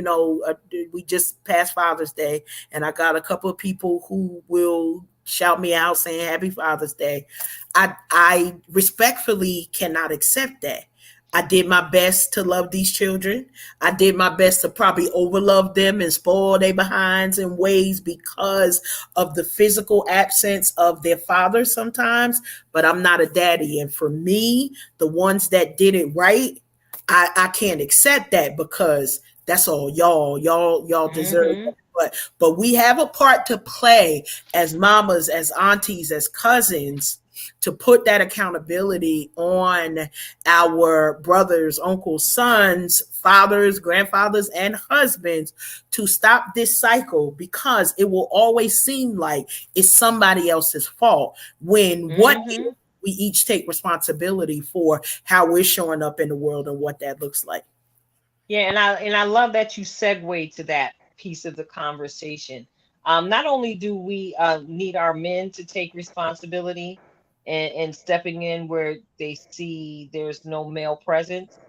we just passed Father's Day, and I got a couple of people who will shout me out saying Happy Father's Day. I respectfully cannot accept that. I did my best to love these children. I did my best to probably overlove them and spoil their behinds in ways because of the physical absence of their father sometimes. But I'm not a daddy. And for me, the ones that did it right, I can't accept that, because that's all y'all deserve that. Mm-hmm. But we have a part to play as mamas, as aunties, as cousins, to put that accountability on our brothers, uncles, sons, fathers, grandfathers, and husbands, to stop this cycle, because it will always seem like it's somebody else's fault, when what Mm-hmm. if we each take responsibility for how we're showing up in the world and what that looks like. Yeah, and I love that you segue to that piece of the conversation. Not only do we need our men to take responsibility and stepping in where they see there's no male presence,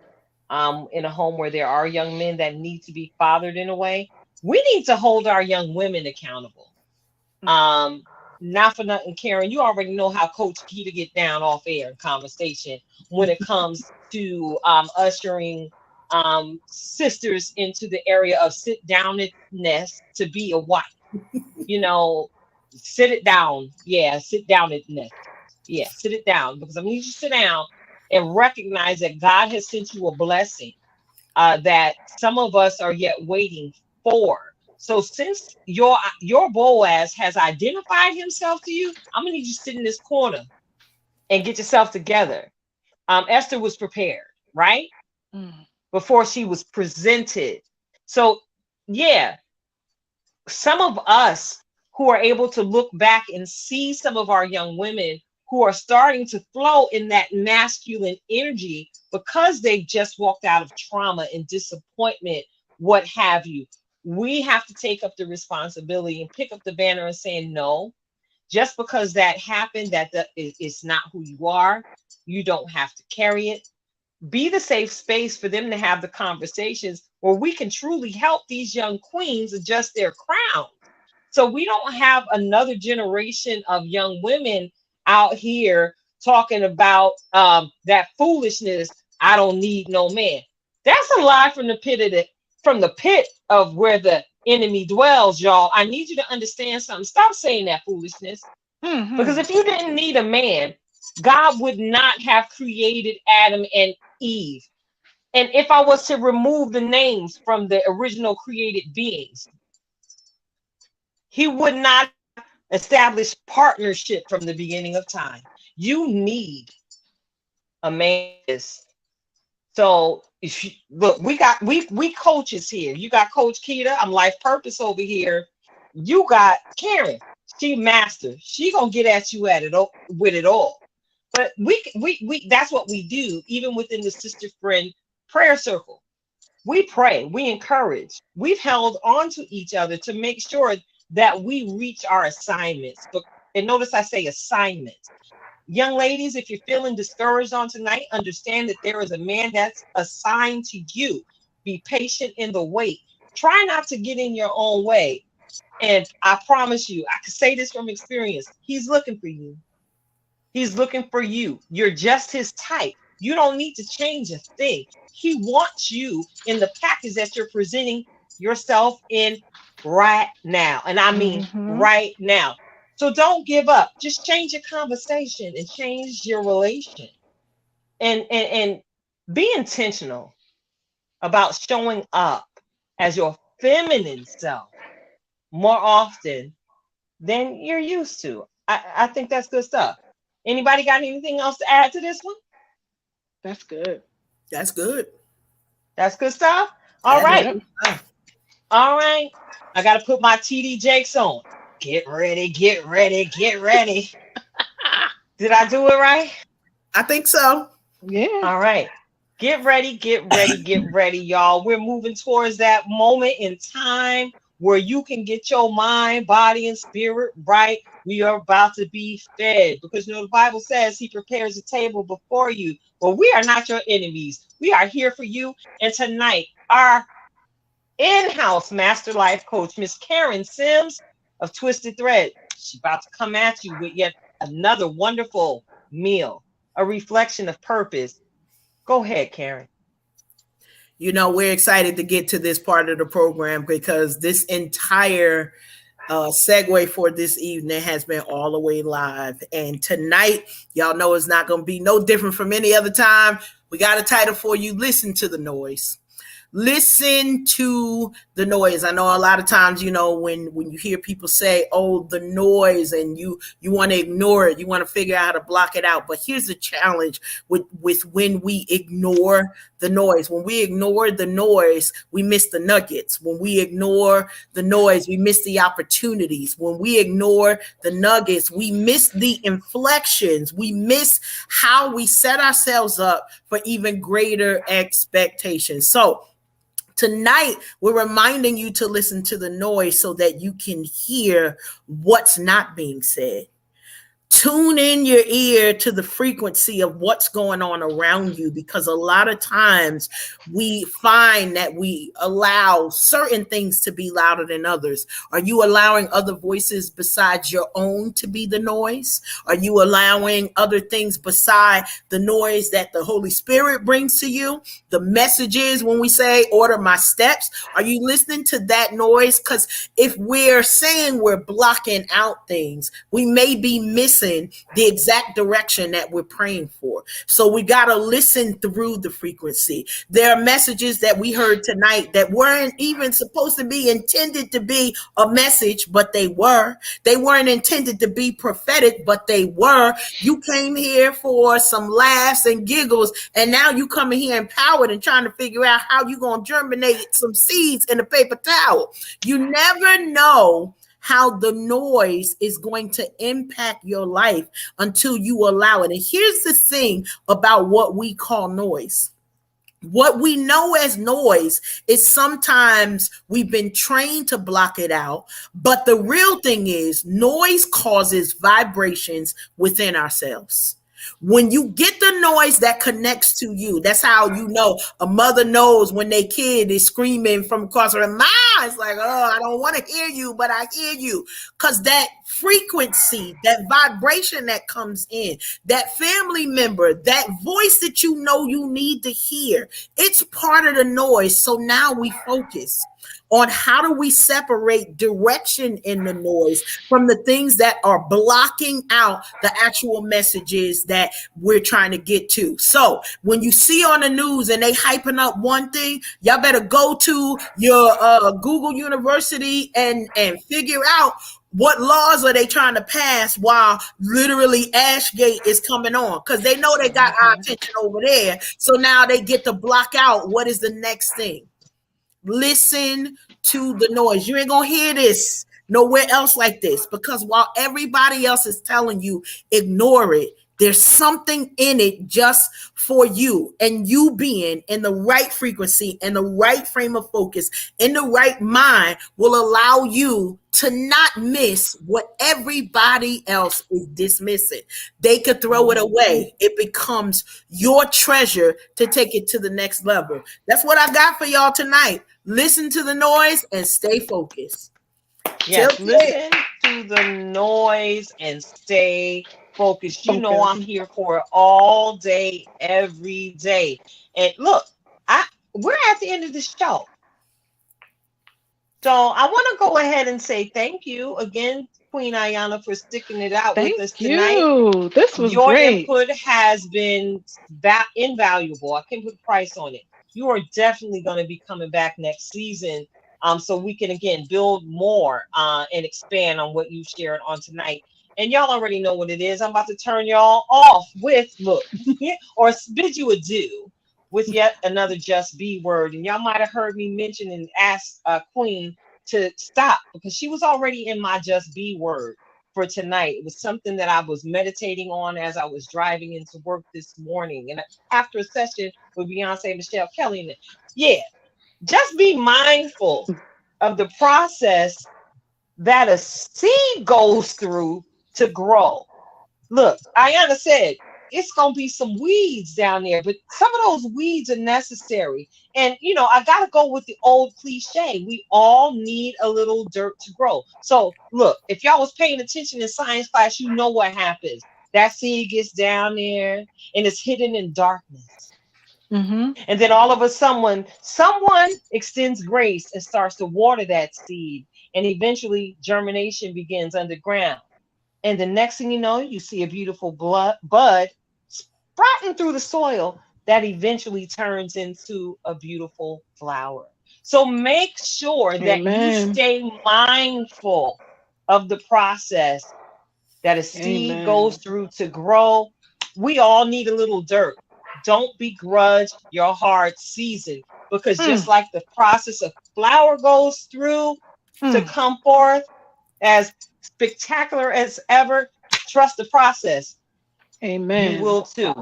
in a home where there are young men that need to be fathered in a way, we need to hold our young women accountable. Um, Not for nothing, Karen, you already know how Coach Peter get down off air in conversation when it comes to ushering sisters into the area of sit downness to be a wife. You know, sit it down. Yeah, sit down at nest. Yeah, sit it down because I need you to sit down and recognize that God has sent you a blessing that some of us are yet waiting for. So since your Boaz has identified himself to you, I'm gonna need you to sit in this corner and get yourself together. Esther was prepared, right? Mm. Before she was presented. So yeah, some of us who are able to look back and see some of our young women who are starting to flow in that masculine energy because they've just walked out of trauma and disappointment, what have you. We have to take up the responsibility and pick up the banner and saying, no, just because that happened, it's not who you are. You don't have to carry it. Be the safe space for them to have the conversations where we can truly help these young queens adjust their crown. So we don't have another generation of young women out here talking about that foolishness. I don't need no man. That's a lie from from the pit of where the enemy dwells, y'all. I need you to understand something. Stop saying that foolishness. Because Hmm. if you didn't need a man, God would not have created Adam and Eve. And if I was to remove the names from the original created beings, he would not have established partnership from the beginning of time. You need a man. So if you, look, we coaches here. You got Coach Keita. I'm Life Purpose over here. You got Karen. She master. She gonna get at you at it with it all. But we that's what we do. Even within the sister friend prayer circle, we pray, we encourage. We've held on to each other to make sure that we reach our assignments. But and notice I say assignments. Young ladies, if you're feeling discouraged on tonight, understand that there is a man that's assigned to you. Be patient in the wait. Try not to get in your own way. And I promise you, I can say this from experience. He's looking for you. He's looking for you. You're just his type. You don't need to change a thing. He wants you in the package that you're presenting yourself in right now. And I mean Hmm. right now. So don't give up. Just change your conversation and change your relation. And be intentional about showing up as your feminine self more often than you're used to. I think that's good stuff. Anybody got anything else to add to this one? That's good. That's good. That's good stuff. All That is right. Yep. good stuff. All right. I got to put my TD Jakes on. Get ready, get ready, get ready. Did I do it right? I think so. Yeah. All right. Get ready, get ready, get ready, y'all. We're moving towards that moment in time where you can get your mind, body, and spirit right. We are about to be fed because the Bible says he prepares a table before you. Well, we are not your enemies. We are here for you. And tonight, our in-house master life coach, Miss Karen Sims of Twisted Thread, she's about to come at you with yet another wonderful meal, a reflection of purpose. Go ahead, Karen. We're excited to get to this part of the program because this entire segue for this evening has been all the way live. And tonight, y'all know it's not going to be no different from any other time. We got a title for you. Listen to the noise. Listen to the noise. I know a lot of times, when you hear people say, oh, the noise, and you want to ignore it, you want to figure out how to block it out. But here's the challenge with when we ignore the noise. When we ignore the noise, we miss the nuggets. When we ignore the noise, we miss the opportunities. When we ignore the nuggets, we miss the inflections. We miss how we set ourselves up for even greater expectations. So tonight, we're reminding you to listen to the noise so that you can hear what's not being said. Tune in your ear to the frequency of what's going on around you, because a lot of times we find that we allow certain things to be louder than others. Are you allowing other voices besides your own to be the noise? Are you allowing other things beside the noise that the Holy Spirit brings to you? The messages, when we say order my steps, are you listening to that noise? Because if we're saying we're blocking out things, we may be missing missing the exact direction that we're praying for. So we got to listen through the frequency. There are messages that we heard tonight that weren't even supposed to be intended to be a message, but they were. They weren't intended to be prophetic, but they were. You came here for some laughs and giggles, and now you coming here empowered and trying to figure out how you going to germinate some seeds in a paper towel. You never know how the noise is going to impact your life until you allow it. And here's the thing about what we call noise. What we know as noise is sometimes we've been trained to block it out, but the real thing is noise causes vibrations within ourselves. When you get the noise that connects to you, that's how you know. A mother knows when their kid is screaming from across her mind. It's like, oh, I don't want to hear you, but I hear you. Because that frequency, that vibration that comes in, that family member, that voice that you know you need to hear, it's part of the noise. So now we focus on how do we separate direction in the noise from the things that are blocking out the actual messages that we're trying to get to. So when you see on the news and they hyping up one thing, y'all better go to your Google University and figure out what laws are they trying to pass while literally Ashgate is coming on, because they know they got our attention over there. So now they get to block out what is the next thing. Listen to the noise. You ain't gonna hear this nowhere else like this, because while everybody else is telling you ignore it, there's something in it just for you, and you being in the right frequency and the right frame of focus in the right mind will allow you to not miss what everybody else is dismissing. They could throw it away. It becomes your treasure to take it to the next level. That's what I got for y'all tonight. Listen to the noise and stay focused. Yes, listen to the noise and stay focused. You know I'm here for it all day, every day. And look, we're at the end of the show. So I want to go ahead and say thank you again, Queen Ayanna, for sticking it out with us tonight. You. This was Your great. input has been invaluable. I can put a price on it. You are definitely going to be coming back next season, so we can again build more and expand on what you shared on tonight. And y'all already know what it is. I'm about to turn y'all off with look or bid you adieu with yet another just be word. And y'all might have heard me mention and ask Queen to stop, because she was already in my just be word for tonight. It was something that I was meditating on as I was driving into work this morning, and after a session with Beyonce, Michelle Kelly. And yeah, just be mindful of the process that a seed goes through to grow. Look, Ayanna said it's gonna be some weeds down there, but some of those weeds are necessary. And you know, I gotta go with the old cliche. We all need a little dirt to grow. So look, if y'all was paying attention in science class, you know what happens. That seed gets down there and it's hidden in darkness. Mm-hmm. And then all of a sudden, someone extends grace and starts to water that seed. And eventually germination begins underground. And the next thing you know, you see a beautiful bud sprouting through the soil that eventually turns into a beautiful flower. So make sure that you Amen. stay mindful of the process that a seed goes Amen. through to grow. We all need a little dirt. Don't begrudge your hard season, because just Mm, like the process of flower goes through to mm. come forth as spectacular as ever, trust the process. You Amen. will too.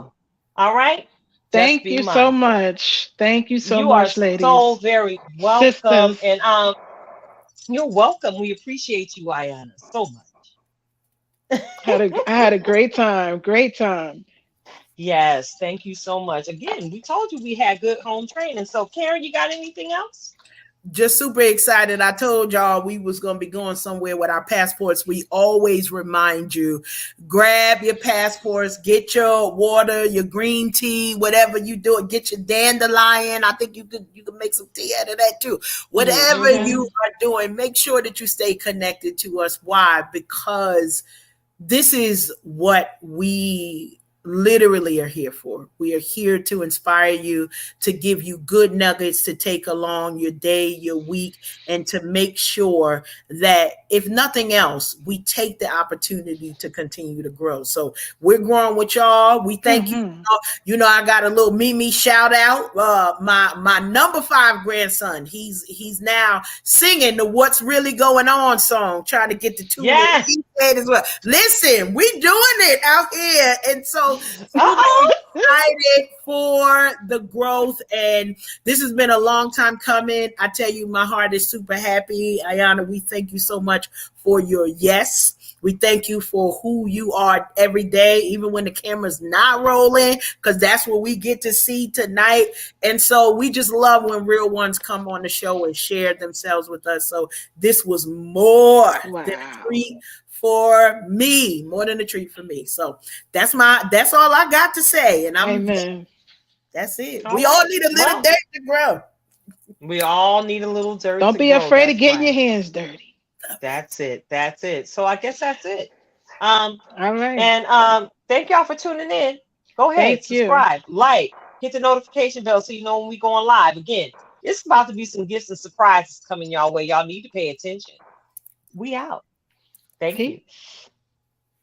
All right? Just Thank be you so mindful. much. Thank you so You are much, so ladies. very welcome. Sisters. And you're welcome. We appreciate you, Ayanna, so much. I had a great time. Great time. Yes, thank you so much. Again, we told you we had good home training. So Karen, you got anything else? Just super excited. I told y'all we was going to be going somewhere with our passports. We always remind you, grab your passports, get your water, your green tea, whatever you do it, get your dandelion. I think you could make some tea out of that too. Whatever Mm-hmm. you are doing, make sure that you stay connected to us. Why? Because this is what we literally are here for. We are here to inspire you, to give you good nuggets to take along your day, your week, and to make sure that if nothing else, we take the opportunity to continue to grow. So we're growing with y'all. We thank you. Mm-hmm. You know, I got a little Mimi shout out. My number 5 grandson, he's now singing the "What's Really Going On" song, trying to get the tune in. Yes. He said as well. Listen, we doing it out here, and so super Uh-oh. excited for the growth. And this has been a long time coming. I tell you, my heart is super happy. Ayanna, we thank you so much for your yes. We thank you for who you are every day, even when the camera's not rolling, because that's what we get to see tonight. And so we just love when real ones come on the show and share themselves with us. So this was more than a Wow. treat for me, more than a treat for me. So that's all I got to say. And Amen. that's it. All We all right. need a little Well, day to grow. we all need a little dirt Don't to be grow. afraid of That's getting your right. hands dirty. That's it. That's it. So I guess that's it. Um, All right. and thank y'all for tuning in. Go ahead, Thank you. subscribe, like, hit the notification bell so you know when we go on live. Again, it's about to be some gifts and surprises coming y'all way. Y'all need to pay attention. We out. Thank you. Peace.